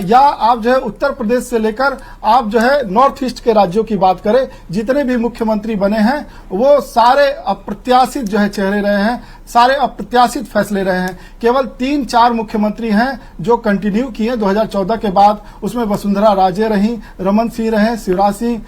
या आप जो है उत्तर प्रदेश से लेकर आप जो है नॉर्थ ईस्ट के राज्यों की बात करें, जितने भी मुख्यमंत्री बने हैं वो सारे अप्रत्याशित जो है चेहरे रहे हैं, सारे अप्रत्याशित फैसले रहे हैं। केवल 3-4 मुख्यमंत्री हैं जो कंटिन्यू किए 2014 के बाद। उसमें वसुंधरा राजे रहीं, रमन सिंह रहे, शिवराज सिंह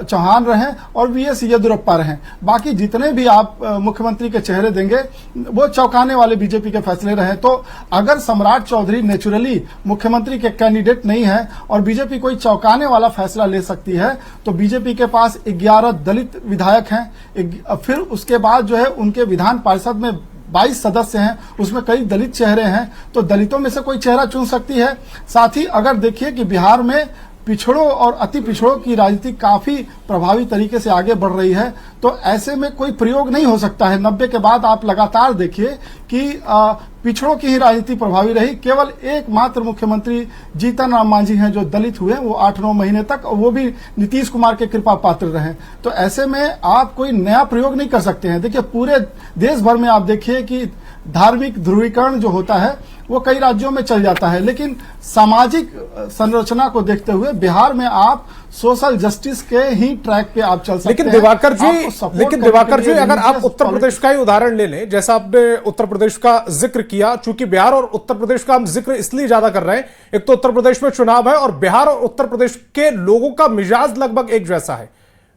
चौहान रहे और वीएस येदियुरप्पा रहे। बाकी जितने भी आप मुख्यमंत्री के चेहरे देंगे वो चौंकाने वाले बीजेपी के फैसले रहे। तो अगर सम्राट चौधरी नेचुरली मुख्यमंत्री के कैंडिडेट नहीं है और बीजेपी कोई चौंकाने वाला फैसला ले सकती है तो बीजेपी के पास 11 दलित विधायक हैं। फिर उसके बाद जो है उनके विधान पार्षद में 22 सदस्य हैं, उसमें कई दलित चेहरे हैं, तो दलितों में से कोई चेहरा चुन सकती है। साथ ही अगर देखिए कि बिहार में पिछड़ों और अति पिछड़ों की राजनीति काफी प्रभावी तरीके से आगे बढ़ रही है, तो ऐसे में कोई प्रयोग नहीं हो सकता है। 90 के बाद आप लगातार देखिए कि पिछड़ों की ही राजनीति प्रभावी रही। केवल एकमात्र मुख्यमंत्री जीतन राम मांझी हैं जो दलित हुए, वो 8-9 महीने तक, वो भी नीतीश कुमार के कृपा पात्र रहे। तो ऐसे में आप कोई नया प्रयोग नहीं कर सकते हैं। देखिए पूरे देश भर में आप देखिए कि धार्मिक ध्रुवीकरण जो होता है वो कई राज्यों में चल जाता है, लेकिन सामाजिक संरचना को देखते हुए बिहार में आप सोशल जस्टिस के ही ट्रैक पे आप चल सकते लेकिन हैं। दिवाकर जी अगर आप उत्तर प्रदेश का ही उदाहरण ले लें, जैसा आपने उत्तर प्रदेश का जिक्र किया, चूंकि बिहार और उत्तर प्रदेश का हम जिक्र इसलिए ज्यादा कर रहे हैं, एक तो उत्तर प्रदेश में चुनाव है और बिहार और उत्तर प्रदेश के लोगों का मिजाज लगभग एक जैसा है,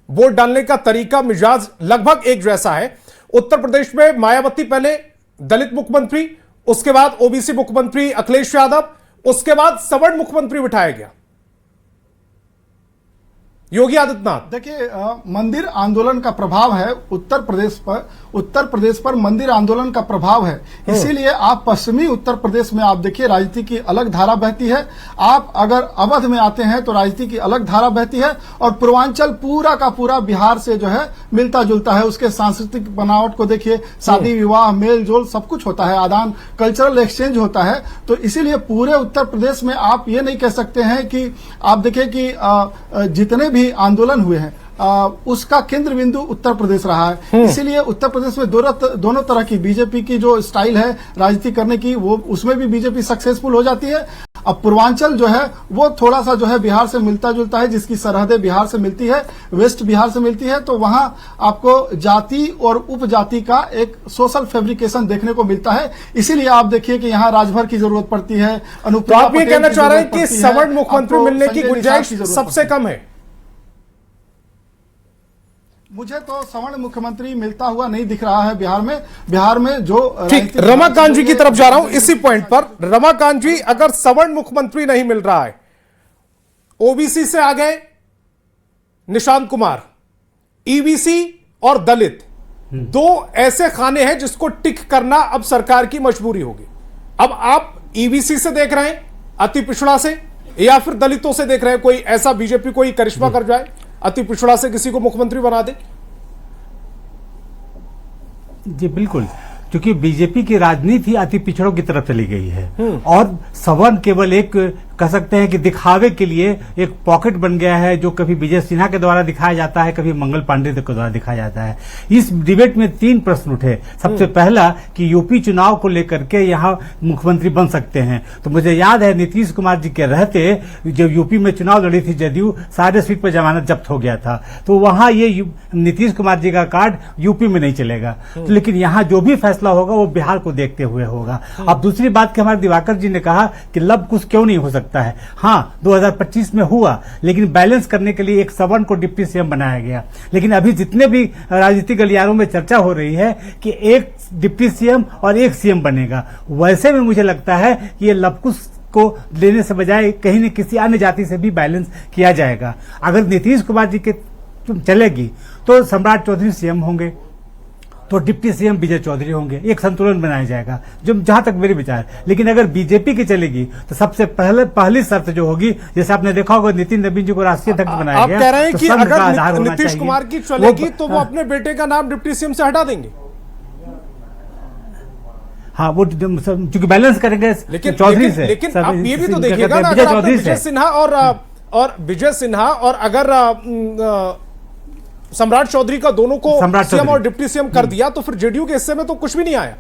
वोट डालने का तरीका मिजाज लगभग एक जैसा है। उत्तर प्रदेश में मायावती पहले दलित मुख्यमंत्री, उसके बाद ओबीसी मुख्यमंत्री अखिलेश यादव, उसके बाद सवर्ण मुख्यमंत्री बिठाया गया योगी आदित्यनाथ। देखिए मंदिर आंदोलन का प्रभाव है उत्तर प्रदेश पर मंदिर आंदोलन का प्रभाव है, इसीलिए आप पश्चिमी उत्तर प्रदेश में आप देखिए राजनीति की अलग धारा बहती है। आप अगर अवध में आते हैं तो राजनीति की अलग धारा बहती है, और पूर्वांचल पूरा का पूरा बिहार से जो है मिलता जुलता है। उसके सांस्कृतिक बनावट को देखिए, शादी विवाह मेल जोल सब कुछ होता है, आदान कल्चरल एक्सचेंज होता है। तो इसीलिए पूरे उत्तर प्रदेश में आप ये नहीं कह सकते हैं कि आप देखिए कि जितने भी आंदोलन हुए हैं उसका केंद्र बिंदु उत्तर प्रदेश रहा है। इसीलिए उत्तर प्रदेश में दोनों तरह की बीजेपी की जो स्टाइल है राजनीति करने की, वो उसमें भी बीजेपी सक्सेसफुल हो जाती है। अब पूर्वांचल जो है वो थोड़ा सा जो है बिहार से मिलता जुलता है, जिसकी सरहदें बिहार से मिलती है, वेस्ट बिहार से मिलती है, तो वहां आपको जाति और उपजाति का एक सोशल फैब्रिकेशन देखने को मिलता है। इसीलिए आप देखिए कि यहाँ राजभर की जरूरत पड़ती है। तो आप ये कहना चाह रहे हैं कि सवर्ण मुख्यमंत्री मिलने की गुंजाइश सबसे कम है? मुझे तो सवर्ण मुख्यमंत्री मिलता हुआ नहीं दिख रहा है बिहार में जो ठीक। रमाकांत जी की तरफ जा रहा हूं इसी पॉइंट पर। रमाकांत जी, अगर सवर्ण मुख्यमंत्री नहीं मिल रहा है, ओबीसी से आ गए निशांत कुमार, ईबीसी और दलित, दो ऐसे खाने हैं जिसको टिक करना अब सरकार की मजबूरी होगी। अब आप ईबीसी से देख रहे हैं, अति पिछड़ा से, या फिर दलितों से देख रहे हैं? कोई ऐसा बीजेपी कोई करिश्मा कर जाए, अति पिछड़ा से किसी को मुख्यमंत्री बना दे? जी बिल्कुल, क्योंकि बीजेपी की राजनीति अति पिछड़ों की तरफ चली गई है और सवर्ण केवल एक कह सकते हैं कि दिखावे के लिए एक पॉकेट बन गया है, जो कभी विजय सिन्हा के द्वारा दिखाया जाता है, कभी मंगल पांडे के द्वारा दिखाया जाता है। इस डिबेट में 3 प्रश्न उठे। सबसे पहला कि यूपी चुनाव को लेकर के यहाँ मुख्यमंत्री बन सकते हैं, तो मुझे याद है नीतीश कुमार जी के रहते जब यूपी में चुनाव लड़ी थी जदयू, सारे सीट पर जमानत जब्त हो गया था, तो वहां ये नीतीश कुमार जी का कार्ड यूपी में नहीं चलेगा। तो लेकिन यहाँ जो भी फैसला होगा वो बिहार को देखते हुए होगा। अब दूसरी बात कि हमारे दिवाकर जी ने कहा कि लब कुछ क्यों नहीं हो सकता है। हाँ, 2025 में हुआ, लेकिन बैलेंस करने के लिए एक सवर्ण को डिप्टी सीएम बनाया गया। लेकिन अभी जितने भी राजनीतिक गलियारों में चर्चा हो रही है कि एक डिप्टी सीएम और एक सीएम बनेगा, वैसे में मुझे लगता है कि ये लबकुश को लेने से बजाय कहीं न किसी अन्य जाति से भी बैलेंस किया जाएगा। अगर नीतीश कुमार जी के चलेगी तो सम्राट चौधरी सीएम होंगे, तो डिप्टी सीएम विजय चौधरी होंगे, एक संतुलन बनाया जाएगा, जो जहां तक मेरी विचार। लेकिन अगर बीजेपी की चलेगी तो सबसे पहली शर्त जो होगी, जैसे आपने देखा होगा नितिन नवीन जी को राष्ट्रीय अध्यक्ष बनाया गया। आप कह रहे हैं कि अगर नीतीश कुमार की चलेगी तो वो अपने बेटे का नाम डिप्टी सीएम से हटा देंगे? हाँ, वो चूंकि बैलेंस करेंगे चौधरी से। लेकिन आप ये भी तो देखिएगा ना, अगर आपने विजय सिन्हा और विजय सिन्हा और अगर सम्राट चौधरी का दोनों को सीएम और डिप्टी सीएम कर दिया, तो फिर जेडीयू के हिस्से में तो कुछ भी नहीं आया।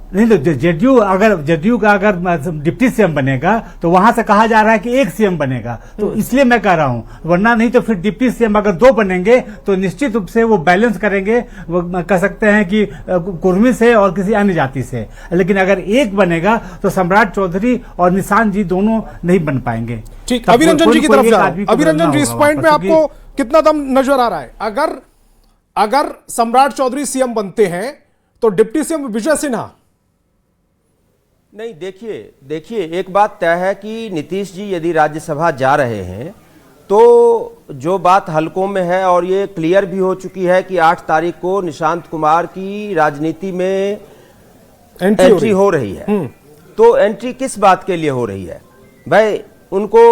नहीं तो जेडीयू का अगर डिप्टी सीएम बनेगा तो वहां से कहा जा रहा है कि एक सीएम बनेगा, तो इसलिए मैं कह रहा हूं, वरना नहीं तो फिर डिप्टी सीएम अगर 2 बनेंगे तो निश्चित रूप से वो बैलेंस करेंगे, वो कह सकते हैं कि कुर्मी से और किसी अन्य जाति से। लेकिन अगर एक बनेगा तो सम्राट चौधरी और निशांत जी दोनों नहीं बन पाएंगे। ठीक, अभिरंजन जी की तरफ जा रहा हूं। अभिरंजन जी, इस पॉइंट में आपको कितना दम नजर आ रहा है? अगर सम्राट चौधरी सीएम बनते हैं तो डिप्टी सीएम विजय सिन्हा? नहीं, देखिए एक बात तय है कि नीतीश जी यदि राज्यसभा जा रहे हैं तो जो बात हलकों में है और ये क्लियर भी हो चुकी है कि 8 तारीख को निशांत कुमार की राजनीति में एंट्री हो रही है। तो एंट्री किस बात के लिए हो रही है भाई? उनको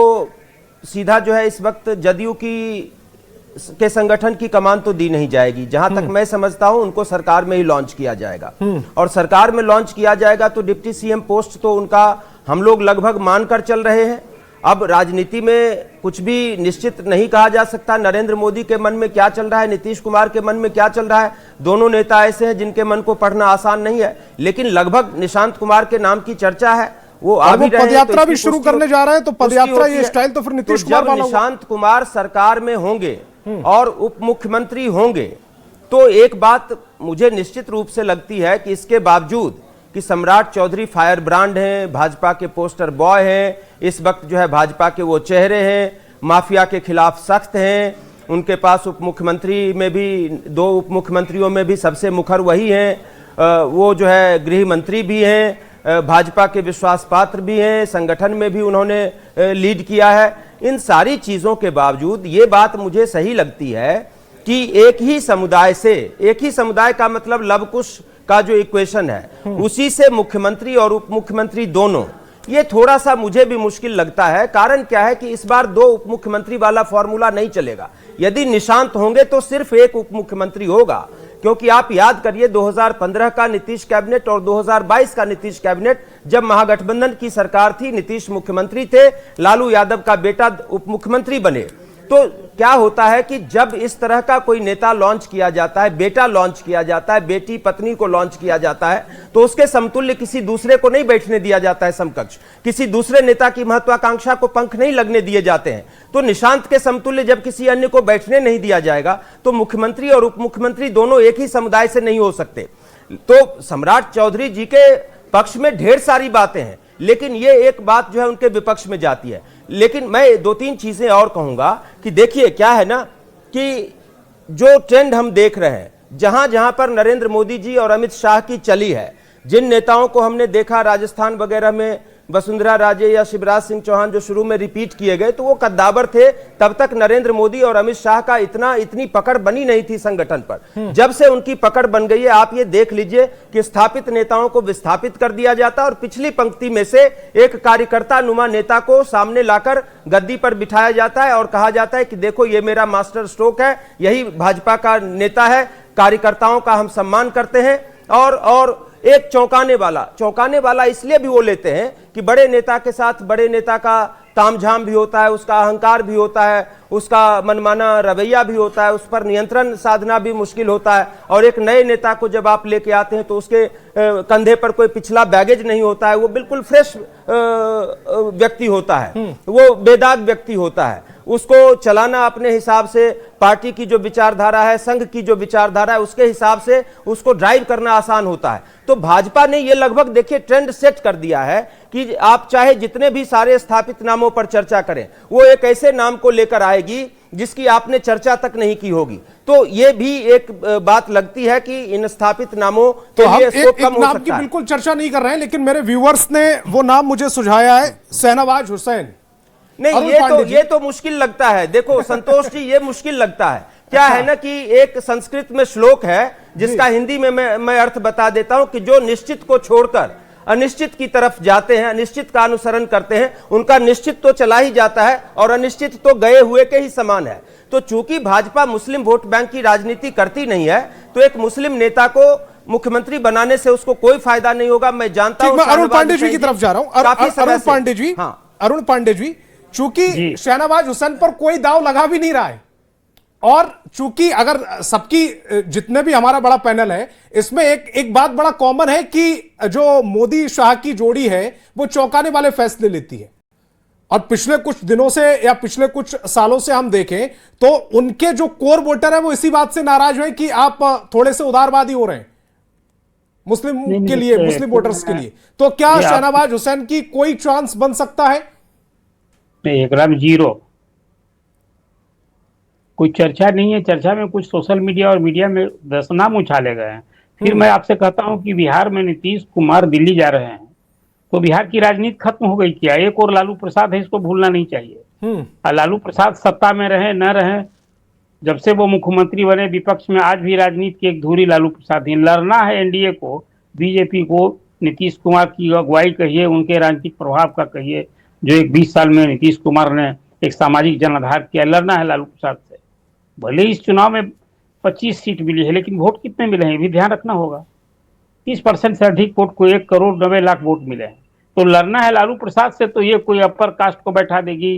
सीधा जो है इस वक्त जदयू के संगठन की कमान तो दी नहीं जाएगी। जहां तक मैं समझता हूं उनको सरकार में ही लॉन्च किया जाएगा, और सरकार में लॉन्च किया जाएगा तो डिप्टी सीएम पोस्ट तो उनका हम लोग लगभग मानकर चल रहे हैं। अब राजनीति में कुछ भी निश्चित नहीं कहा जा सकता। नरेंद्र मोदी के मन में क्या चल रहा है, नीतीश कुमार के मन में क्या चल रहा है, दोनों नेता ऐसे हैं जिनके मन को पढ़ना आसान नहीं है। लेकिन लगभग निशांत कुमार के नाम की चर्चा है, वो आ भी रहे हैं, पदयात्रा भी शुरू करने जा रहे हैं, तो पदयात्रा ये स्टाइल तो फिर नीतीश कुमार वाला। निशांत कुमार सरकार में होंगे और उप मुख्यमंत्री होंगे तो एक बात मुझे निश्चित रूप से लगती है कि इसके बावजूद कि सम्राट चौधरी फायर ब्रांड हैं, भाजपा के पोस्टर बॉय हैं, इस वक्त जो है भाजपा के वो चेहरे हैं, माफिया के खिलाफ सख्त हैं, उनके पास उप मुख्यमंत्री में भी 2 उप मुख्यमंत्रियों में भी सबसे मुखर वही हैं, वो जो है गृह मंत्री भी हैं, भाजपा के विश्वास पात्र भी हैं, संगठन में भी उन्होंने लीड किया है। इन सारी चीजों के बावजूद ये बात मुझे सही लगती है कि एक ही समुदाय का मतलब लव कुश का जो इक्वेशन है उसी से मुख्यमंत्री और उप मुख्यमंत्री दोनों, ये थोड़ा सा मुझे भी मुश्किल लगता है। कारण क्या है कि इस बार 2 उप मुख्यमंत्री वाला फॉर्मूला नहीं चलेगा। यदि निशांत होंगे तो सिर्फ एक उप मुख्यमंत्री होगा, क्योंकि आप याद करिए 2015 का नीतीश कैबिनेट और 2022 का नीतीश कैबिनेट, जब महागठबंधन की सरकार थी, नीतीश मुख्यमंत्री थे, लालू यादव का बेटा उप मुख्यमंत्री बने। तो क्या होता है कि जब इस तरह का कोई नेता लॉन्च किया जाता है, बेटा लॉन्च किया जाता है, बेटी पत्नी को लॉन्च किया जाता है, तो उसके समतुल्य किसी दूसरे को नहीं बैठने दिया जाता है समकक्ष, किसी दूसरे नेता की महत्वाकांक्षा को पंख नहीं लगने दिए जाते हैं। तो निशांत के समतुल्य जब किसी अन्य को बैठने नहीं दिया जाएगा तो मुख्यमंत्री और उप मुख्यमंत्री दोनों एक ही समुदाय से नहीं हो सकते। तो सम्राट चौधरी जी के पक्ष में ढेर सारी बातें हैं, लेकिन ये एक बात जो है उनके विपक्ष में जाती है। लेकिन मैं 2-3 चीजें और कहूंगा कि देखिए क्या है ना कि जो ट्रेंड हम देख रहे हैं, जहां जहां पर नरेंद्र मोदी जी और अमित शाह की चली है, जिन नेताओं को हमने देखा राजस्थान वगैरह में, वसुंधरा राजे या शिवराज सिंह चौहान जो शुरू में रिपीट किए गए, तो वो कद्दावर थे। तब तक नरेंद्र मोदी और अमित शाह का इतनी पकड़ बनी नहीं थी संगठन पर। जब से उनकी पकड़ बन गई है, आप ये देख लीजिए कि स्थापित नेताओं को विस्थापित कर दिया जाता है और पिछली पंक्ति में से एक कार्यकर्ता नुमा नेता को सामने लाकर गद्दी पर बिठाया जाता है और कहा जाता है कि देखो ये मेरा मास्टर स्ट्रोक है, यही भाजपा का नेता है, कार्यकर्ताओं का हम सम्मान करते हैं। और एक चौंकाने वाला इसलिए भी वो लेते हैं कि बड़े नेता के साथ बड़े नेता का तामझाम भी होता है, उसका अहंकार भी होता है, उसका मनमाना रवैया भी होता है, उस पर नियंत्रण साधना भी मुश्किल होता है। और एक नए नेता को जब आप लेके आते हैं तो उसके कंधे पर कोई पिछला बैगेज नहीं होता है, वो बिल्कुल फ्रेश व्यक्ति होता है, वो बेदाग व्यक्ति होता है। उसको चलाना अपने हिसाब से, पार्टी की जो विचारधारा है, संघ की जो विचारधारा है, उसके हिसाब से उसको ड्राइव करना आसान होता है। तो भाजपा ने ये लगभग देखिए ट्रेंड सेट कर दिया है कि आप चाहे जितने भी सारे स्थापित नामों पर चर्चा करें, वो एक ऐसे नाम को लेकर आएगी जिसकी आपने चर्चा तक नहीं की होगी। तो ये भी एक बात लगती है कि इन स्थापित नामों तो हम एक नाम की बिल्कुल चर्चा नहीं कर रहे हैं, लेकिन मेरे व्यूअर्स ने वो नाम मुझे सुझाया है, शहनवाज हुसैन। नहीं, ये तो मुश्किल लगता है। देखो संतोष जी, ये मुश्किल लगता है। क्या है ना कि एक संस्कृत में श्लोक है जिसका हिंदी में मैं अर्थ बता देता हूं कि जो निश्चित को छोड़कर अनिश्चित की तरफ जाते हैं, अनिश्चित का अनुसरण करते हैं, उनका निश्चित तो चला ही जाता है और अनिश्चित तो गए हुए के ही समान है। तो चूंकि भाजपा मुस्लिम वोट बैंक की राजनीति करती नहीं है, तो एक मुस्लिम नेता को मुख्यमंत्री बनाने से उसको कोई फायदा नहीं होगा। मैं जानता हूं। अरुण पांडे जी की तरफ जा रहा हूं। अरुण पांडे जी, चूंकि शहनवाज हुसैन पर कोई दाव लगा भी नहीं रहा है, और चूंकि अगर सबकी जितने भी हमारा बड़ा पैनल है, इसमें एक बात बड़ा कॉमन है कि जो मोदी शाह की जोड़ी है वो चौंकाने वाले फैसले लेती है। और पिछले कुछ दिनों से या पिछले कुछ सालों से हम देखें तो उनके जो कोर वोटर है वो इसी बात से नाराज हुए कि आप थोड़े से उदारवादी हो रहे हैं मुस्लिम के लिए, मुस्लिम वोटर्स के लिए। तो क्या शहनवाज हुसैन की कोई चांस बन सकता है? एकदम जीरो, कोई चर्चा नहीं है। चर्चा में कुछ सोशल मीडिया और मीडिया में 10 नाम उछाले गए हैं। फिर मैं आपसे कहता हूं कि बिहार में नीतीश कुमार दिल्ली जा रहे हैं, तो बिहार की राजनीति खत्म हो गई क्या? एक और लालू प्रसाद है, इसको भूलना नहीं चाहिए। और लालू प्रसाद सत्ता में रहे न रहे, जब से वो मुख्यमंत्री बने विपक्ष में आज भी राजनीति की एक धुरी लालू प्रसाद ही। लड़ना है एनडीए को, बीजेपी को, नीतीश कुमार की अगुवाई कहिए, उनके राजनीतिक प्रभाव का कहिए, जो एक 20 साल में नीतीश कुमार ने एक सामाजिक जनाधार किया। लड़ना है लालू प्रसाद से। भले इस चुनाव में 25 सीट मिली है, लेकिन वोट कितने मिले हैं भी ध्यान रखना होगा। 30% से अधिक वोट को 1 करोड़ 90 लाख वोट मिले हैं। तो लड़ना है लालू प्रसाद से, तो ये कोई अपर कास्ट को बैठा देगी,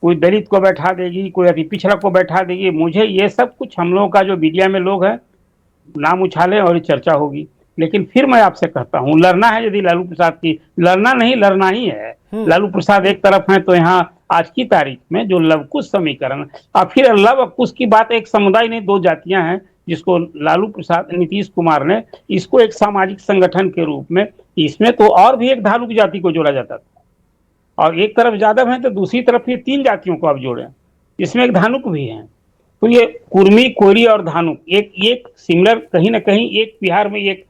कोई दलित को बैठा देगी, कोई अति पिछड़ा को बैठा देगी। मुझे ये सब कुछ हम लोगों का जो मीडिया में लोग हैं नाम उछाले और चर्चा होगी। लेकिन फिर मैं आपसे कहता हूँ, लड़ना है यदि लालू प्रसाद की, लड़ना नहीं लड़ना ही है। लालू प्रसाद एक तरफ है तो यहाँ आज की तारीख में जो लवकुश समीकरण, और फिर लव कुश की बात, एक समुदाय नहीं दो जातियां हैं, जिसको लालू प्रसाद नीतीश कुमार ने इसको एक सामाजिक संगठन के रूप में, इसमें तो और भी एक धालुक जाति को जोड़ा जाता था, और एक तरफ यादव है तो दूसरी तरफ ये 3 जातियों को आप जोड़े, इसमें एक धानुक भी है। तो ये कुर्मी, कोरी और धानुक एक सिमिलर, कहीं ना कहीं एक बिहार में एक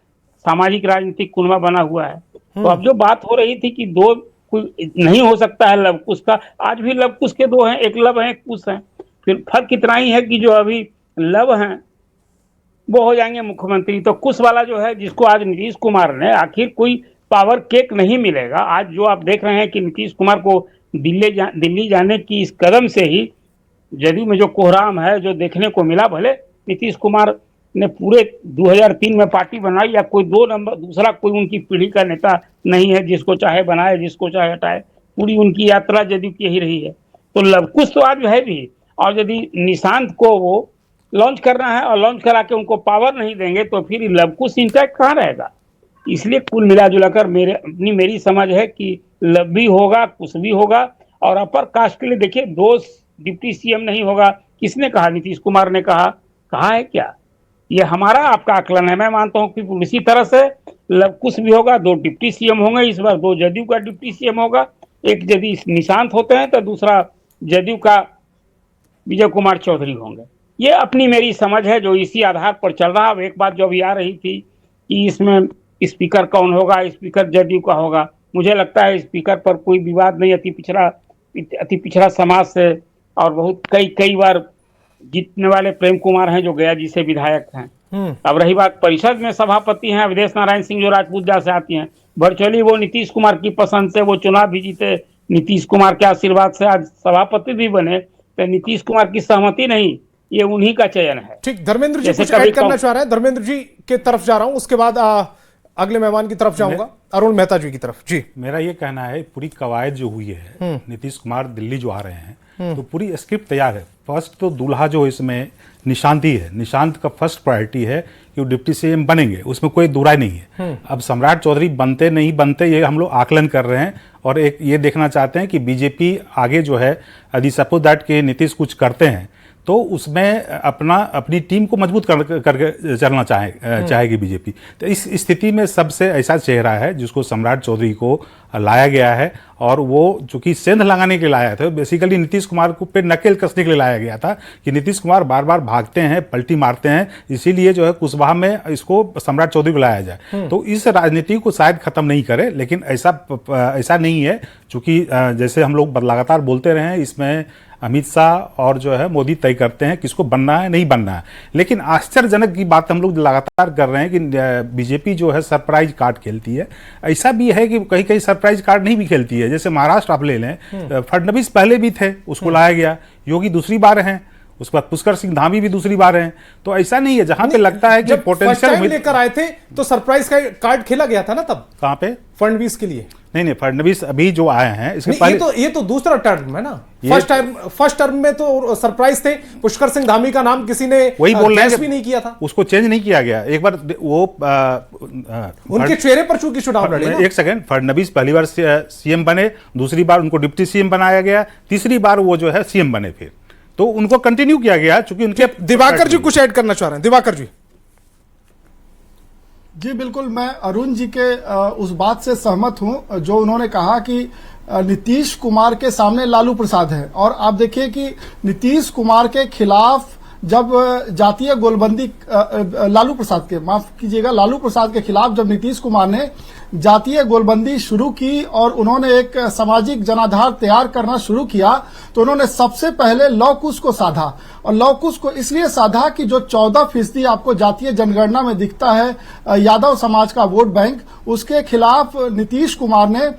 सामाजिक राजनीतिक कुनबा बना हुआ है। तो अब जो बात हो रही थी कि दो कोई नहीं हो सकता है लव कुश का, आज भी लव कुश के 2 हैं, एक लव है एक कुश है। फिर फर्क इतना ही है कि जो अभी लव हैं वो हो जाएंगे मुख्यमंत्री, तो कुश वाला जो है जिसको आज नीतीश कुमार ने, आखिर कोई पावर केक नहीं मिलेगा। आज जो आप देख रहे हैं कि नीतीश कुमार को दिल्ली जाने की इस कदम से ही जदयू में जो कोहराम है जो देखने को मिला, भले नीतीश कुमार ने पूरे 2003 में पार्टी बनाई, या कोई दूसरा कोई उनकी पीढ़ी का नेता नहीं है, जिसको चाहे बनाए जिसको चाहे हटाए, पूरी उनकी यात्रा जदयू की यही रही है। तो लवकुश तो आज है भी, और यदि निशांत को वो लॉन्च करना है और लॉन्च करा के उनको पावर नहीं देंगे तो फिर लवकुश इंटैक्ट कहाँ रहेगा। इसलिए कुल मिलाजुलाकर मेरी समझ है कि लव भी होगा, कुछ भी होगा। और अपर कास्ट के लिए देखिए 2 डिप्टी सीएम नहीं होगा, किसने कहा? नीतीश कुमार ने कहा है क्या? ये हमारा आपका आकलन है। मैं मानता हूं कि इसी तरह से लव कुश भी होगा, 2 डिप्टी सीएम होंगे इस बार, 2 जदयू का डिप्टी सीएम होगा, एक यदि निशांत होते हैं तो दूसरा जदयू का विजय कुमार चौधरी होंगे। ये अपनी मेरी समझ है जो इसी आधार पर चल रहा। अब एक बात जो अभी आ रही थी कि इसमें स्पीकर कौन होगा, स्पीकर जदयू का होगा, मुझे लगता है स्पीकर पर कोई विवाद नहीं। अति पिछड़ा समाज से और बहुत कई बार जीतने वाले प्रेम कुमार हैं जो गया जी से विधायक हैं। अब रही बात परिषद में सभापति हैं अवधेश नारायण सिंह जो राजपूत से आती हैं, वर्चुअली वो नीतीश कुमार की पसंद से वो चुनाव भी जीते, नीतीश कुमार के आशीर्वाद से आज सभापति भी बने, तो नीतीश कुमार की सहमति नहीं, ये उन्हीं का चयन है। ठीक, धर्मेंद्र जी कुछ ऐड करना चाह रहे हैं? धर्मेंद्र जी के तरफ जा रहा हूं, उसके बाद अगले मेहमान की तरफ जाऊंगा, अरुण मेहता जी की तरफ। जी, मेरा ये कहना है पूरी कवायद जो हुई है, नीतीश कुमार दिल्ली जो आ रहे हैं तो पूरी स्क्रिप्ट तैयार है। फर्स्ट तो दूल्हा जो इसमें निशांत ही है, निशांत का फर्स्ट प्रायोरिटी है कि वो डिप्टी सीएम बनेंगे, उसमें कोई दुराई नहीं है। अब सम्राट चौधरी बनते नहीं बनते ये हम लोग आकलन कर रहे हैं, और एक ये देखना चाहते हैं कि बीजेपी आगे जो है यदि सपोज दैट के नीतीश कुछ करते हैं तो उसमें अपनी टीम को मजबूत करके चलना चाहेगी बीजेपी। तो इस स्थिति में सबसे ऐसा चेहरा है जिसको सम्राट चौधरी को लाया गया है, और वो चूंकि सेंध लगाने के लिए लाया था, बेसिकली नीतीश कुमार को पे नकेल कसने के लिए लाया गया था कि नीतीश कुमार बार बार भागते हैं, पलटी मारते हैं, इसीलिए जो है कुशवाहा में इसको सम्राट चौधरी को लाया जाए। तो इस राजनीति को शायद खत्म नहीं करे, लेकिन ऐसा नहीं है, चूंकि जैसे हम लोग लगातार बोलते रहे हैं, इसमें अमित शाह और जो है मोदी तय करते हैं किसको बनना है नहीं बनना है। लेकिन आश्चर्यजनक की बात हम लोग लगातार कर रहे हैं कि बीजेपी जो है सरप्राइज कार्ड खेलती है। ऐसा भी है कि कहीं कहीं सरप्राइज कार्ड नहीं भी खेलती है। जैसे महाराष्ट्र आप ले लें, फडणवीस पहले भी थे, उसको लाया गया, योगी दूसरी बार हैं, उसके बाद पुष्कर सिंह धामी भी दूसरी बार हैं। तो ऐसा नहीं है, जहां पे लगता है कि पोटेंशियल लेकर आए थे तो सरप्राइज का कार्ड खेला गया था ना तब। कहां पे? फडणवीस के लिए नहीं, फडणवीस अभी जो आए हैं इसके पहले ये तो दूसरा टर्म है ना। फर्स्ट टर्म में तो सरप्राइज थे, पुष्कर सिंह धामी का नाम किसी ने वही बोल रहे भी नहीं किया था, उसको चेंज नहीं किया गया। एक बार वो उनके चेहरे पर चूंकि चुनाव लड़े। एक सेकंड, फडणवीस पहली बार सीएम बने, दूसरी बार उनको डिप्टी सीएम बनाया गया, तीसरी बार वो जो है सीएम बने, फिर तो उनको कंटिन्यू किया गया चूंकि उनके। दिवाकर जी कुछ ऐड करना चाह रहे हैं? दिवाकर जी। जी बिल्कुल, मैं अरुण जी के उस बात से सहमत हूं जो उन्होंने कहा कि नीतीश कुमार के सामने लालू प्रसाद है। और आप देखिए कि नीतीश कुमार के खिलाफ जब जातीय गोलबंदी लालू प्रसाद के खिलाफ जब नीतीश कुमार ने जातीय गोलबंदी शुरू की और उन्होंने एक सामाजिक जनाधार तैयार करना शुरू किया, तो उन्होंने सबसे पहले लव कुश को साधा। और लव कुश को इसलिए साधा कि जो 14% आपको जातीय जनगणना में दिखता है यादव समाज का वोट बैंक, उसके खिलाफ नीतीश कुमार ने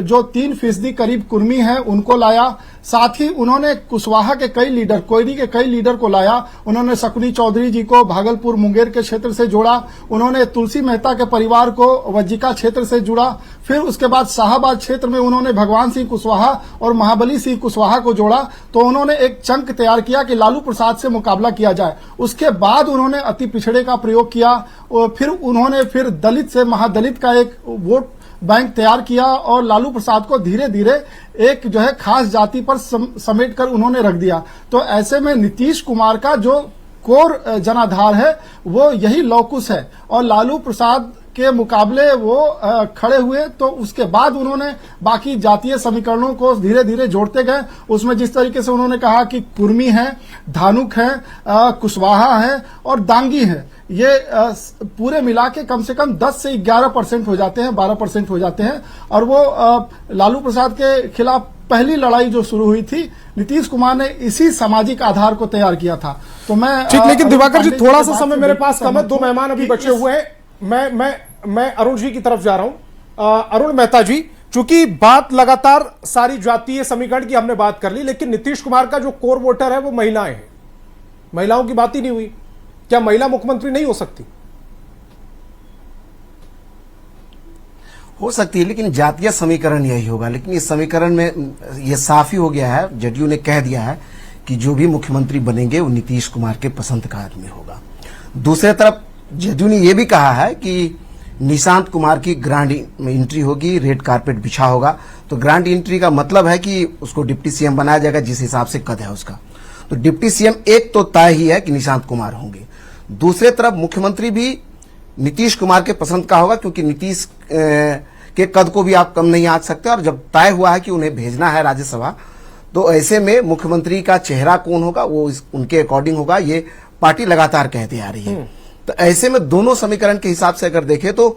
जो 3% करीब कुर्मी है उनको लाया, साथ ही उन्होंने कुशवाहा के कई लीडर, कोयरी के कई लीडर को लाया। उन्होंने शकुनी चौधरी जी को भागलपुर मुंगेर के क्षेत्र से जोड़ा। उन्होंने तुलसी मेहता के परिवार को वज्जिका क्षेत्र से जुड़ा। फिर उसके बाद शाहबाद क्षेत्र में उन्होंने भगवान सिंह कुशवाहा और महाबली सिंह कुशवाहा को जोड़ा। तो उन्होंने एक चंक तैयार किया कि लालू प्रसाद से मुकाबला किया जाए। उसके बाद उन्होंने अति पिछड़े का प्रयोग किया और फिर उन्होंने दलित से महादलित का एक वोट बैंक तैयार किया और लालू प्रसाद को धीरे धीरे एक जो है खास जाति पर समेटकर उन्होंने रख दिया। तो ऐसे में नीतीश कुमार का जो कोर जनाधार है वो यही लौकुश है और लालू प्रसाद के मुकाबले वो खड़े हुए। तो उसके बाद उन्होंने बाकी जातीय समीकरणों को धीरे धीरे जोड़ते गए। उसमें जिस तरीके से उन्होंने कहा कि कुर्मी है, धानुक है, कुशवाहा है और दांगी है, ये पूरे मिला के कम से कम 10 से 11% हो जाते हैं, 12% हो जाते हैं। और वो लालू प्रसाद के खिलाफ पहली लड़ाई जो शुरू हुई थी, नीतीश कुमार ने इसी सामाजिक आधार को तैयार किया था। तो मैं ठीक, लेकिन दिवाकर जी थोड़ा सा समय मेरे पास कम है, 2 मेहमान अभी बचे हुए हैं। मैं अरुण जी की तरफ जा रहा हूं। अरुण मेहता जी, चूंकि बात लगातार सारी जातीय समीकरण की हमने बात कर ली, लेकिन नीतीश कुमार का जो कोर वोटर है वो महिलाएं हैं। महिलाओं की बात ही नहीं हुई। क्या महिला मुख्यमंत्री नहीं हो सकती? हो सकती है, लेकिन जातीय समीकरण यही होगा। लेकिन इस समीकरण में यह साफ ही हो गया है, जदयू ने कह दिया है कि जो भी मुख्यमंत्री बनेंगे वो नीतीश कुमार के पसंद का आदमी होगा। दूसरी तरफ जदयू ने यह भी कहा है कि निशांत कुमार की ग्रांड एंट्री होगी, रेड कारपेट बिछा होगा। तो ग्रांड एंट्री का मतलब है कि उसको डिप्टी सीएम बनाया जाएगा जिस हिसाब से कद है उसका। तो डिप्टी सीएम एक तो तय ही है कि निशांत कुमार होंगे। दूसरे तरफ मुख्यमंत्री भी नीतीश कुमार के पसंद का होगा, क्योंकि नीतीश के कद को भी आप कम नहीं आंक सकते। और जब तय हुआ है कि उन्हें भेजना है राज्यसभा, तो ऐसे में मुख्यमंत्री का चेहरा कौन होगा वो उनके अकॉर्डिंग होगा, ये पार्टी लगातार कहती आ रही है। तो ऐसे में दोनों समीकरण के हिसाब से अगर देखें तो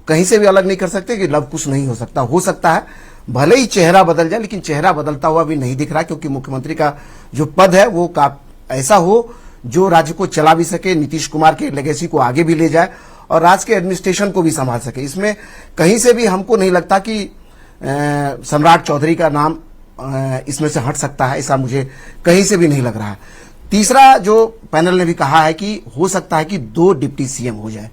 कहीं से भी अलग नहीं कर सकते कि लव कुछ नहीं हो सकता। हो सकता है भले ही चेहरा बदल जाए, लेकिन चेहरा बदलता हुआ भी नहीं दिख रहा, क्योंकि मुख्यमंत्री का जो पद है वो ऐसा हो जो राज्य को चला भी सके, नीतीश कुमार के लेगेसी को आगे भी ले जाए और राज्य के एडमिनिस्ट्रेशन को भी संभाल सके। इसमें कहीं से भी हमको नहीं लगता कि सम्राट चौधरी का नाम इसमें से हट सकता है, ऐसा मुझे कहीं से भी नहीं लग रहा है। तीसरा जो पैनल ने भी कहा है कि हो सकता है कि 2 डिप्टी सीएम हो जाए,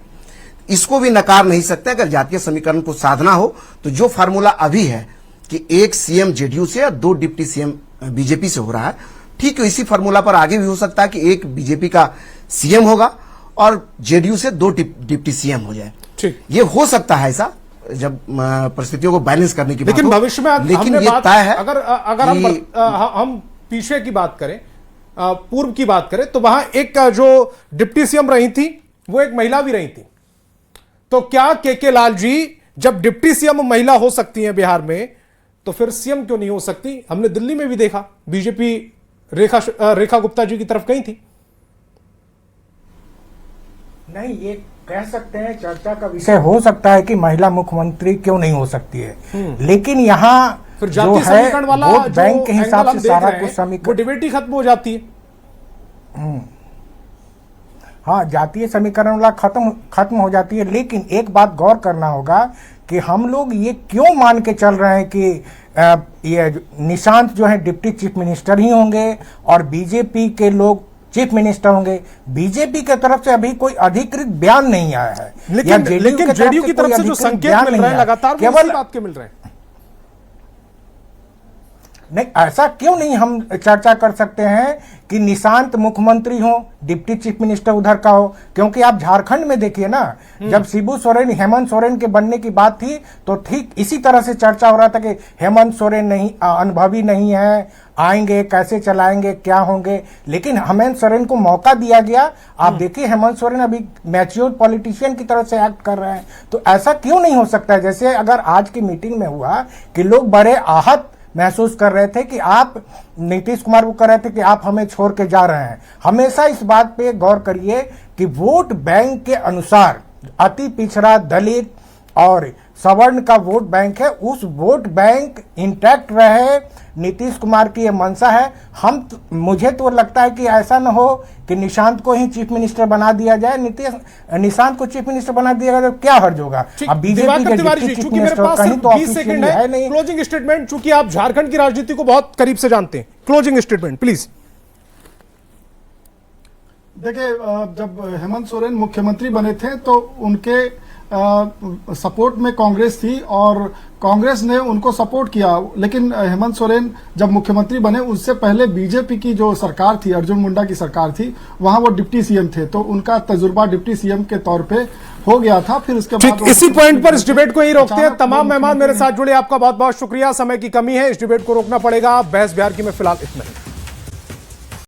इसको भी नकार नहीं सकते। अगर जातीय समीकरण को साधना हो तो जो फार्मूला अभी है कि 1 सीएम जेडीयू से और 2 डिप्टी सीएम बीजेपी से हो रहा है, ठीक है, इसी फार्मूला पर आगे भी हो सकता है कि 1 बीजेपी का सीएम होगा और जेडीयू से 2 डिप्टी सीएम हो जाए। ठीक, ये हो सकता है ऐसा, जब परिस्थितियों को बैलेंस करने की लेकिन बात हो। भविष्य में लेकिन ये तय है अगर हम पीछे की बात करें, पूर्व की बात करें, तो वहां एक जो डिप्टी सीएम रही थी वो एक महिला भी रही थी। तो क्या के लाल जी, जब डिप्टी सीएम महिला हो सकती हैं बिहार में, तो फिर सीएम क्यों नहीं हो सकती? हमने दिल्ली में भी देखा, बीजेपी रेखा गुप्ता जी की तरफ गई थी। नहीं, ये कह सकते हैं, चर्चा का विषय हो सकता है कि महिला मुख्यमंत्री क्यों नहीं हो सकती है, लेकिन यहाँ फिर जातीय समीकरण वाला वोट बैंक के हिसाब से सारा कुछ समीकरण, वो डिबेट ही खत्म हो जाती है। हाँ, जातीय समीकरण वाला खत्म हो जाती है। लेकिन एक बात गौर करना होगा कि हम लोग ये क्यों मान के चल रहे हैं कि ये निशांत जो है डिप्टी चीफ मिनिस्टर ही होंगे और बीजेपी के लोग चीफ मिनिस्टर होंगे। बीजेपी की तरफ से अभी कोई अधिकृत बयान नहीं आया है, लेकिन जेडीयू की तरफ से जो संकेत मिल रहे हैं लगातार, वो इसी बात के मिल रहे हैं। नहीं, ऐसा क्यों नहीं हम चर्चा कर सकते हैं कि निशांत मुख्यमंत्री हो, डिप्टी चीफ मिनिस्टर उधर का हो? क्योंकि आप झारखंड में देखिए ना, जब शिबू सोरेन, हेमंत सोरेन के बनने की बात थी तो ठीक इसी तरह से चर्चा हो रहा था कि हेमंत सोरेन नहीं, अनुभवी नहीं है, आएंगे कैसे चलाएंगे, क्या होंगे। लेकिन हेमंत सोरेन को मौका दिया गया। आप देखिए हेमंत सोरेन अभी मैच्योर पॉलिटिशियन की तरह से एक्ट कर रहे हैं। तो ऐसा क्यों नहीं हो सकता है? जैसे अगर आज की मीटिंग में हुआ कि लोग बड़े आहत महसूस कर रहे थे कि आप नीतीश कुमार को कर रहे थे कि आप हमें छोड़ के जा रहे हैं। हमेशा इस बात पे गौर करिए कि वोट बैंक के अनुसार अति पिछड़ा, दलित और सवर्ण का वोट बैंक है, उस वोट बैंक इंटैक्ट रहे, नीतीश कुमार की ये मंशा है। मुझे तो लगता है कि ऐसा न हो कि निशांत को ही चीफ मिनिस्टर बना दिया जाए। निशांत को चीफ मिनिस्टर बना दिया जाए तो क्या हर्ज होगा? अब बीजेपी के डिप्टी चीफ मिनिस्टर कहीं तो 20 सेकंड है नहीं। क्लोजिंग स्टेटमेंट, चूंकि आप झारखंड की राजनीति को बहुत करीब से जानते हैं, क्लोजिंग स्टेटमेंट प्लीज। देखिए, जब हेमंत सोरेन मुख्यमंत्री बने थे तो उनके सपोर्ट में कांग्रेस थी और कांग्रेस ने उनको सपोर्ट किया, लेकिन हेमंत सोरेन जब मुख्यमंत्री बने उससे पहले बीजेपी की जो सरकार थी, अर्जुन मुंडा की सरकार थी, वहां वो डिप्टी सीएम थे, तो उनका तजुर्बा डिप्टी सीएम के तौर पे हो गया था। फिर उसके बाद इसी पॉइंट पर इस डिबेट को ही रोकते हैं। तमाम मेहमान मेरे साथ जुड़े, आपका बहुत बहुत शुक्रिया। समय की कमी है, इस डिबेट को रोकना पड़ेगा। बहस बिहार की में फिलहाल इतना ही।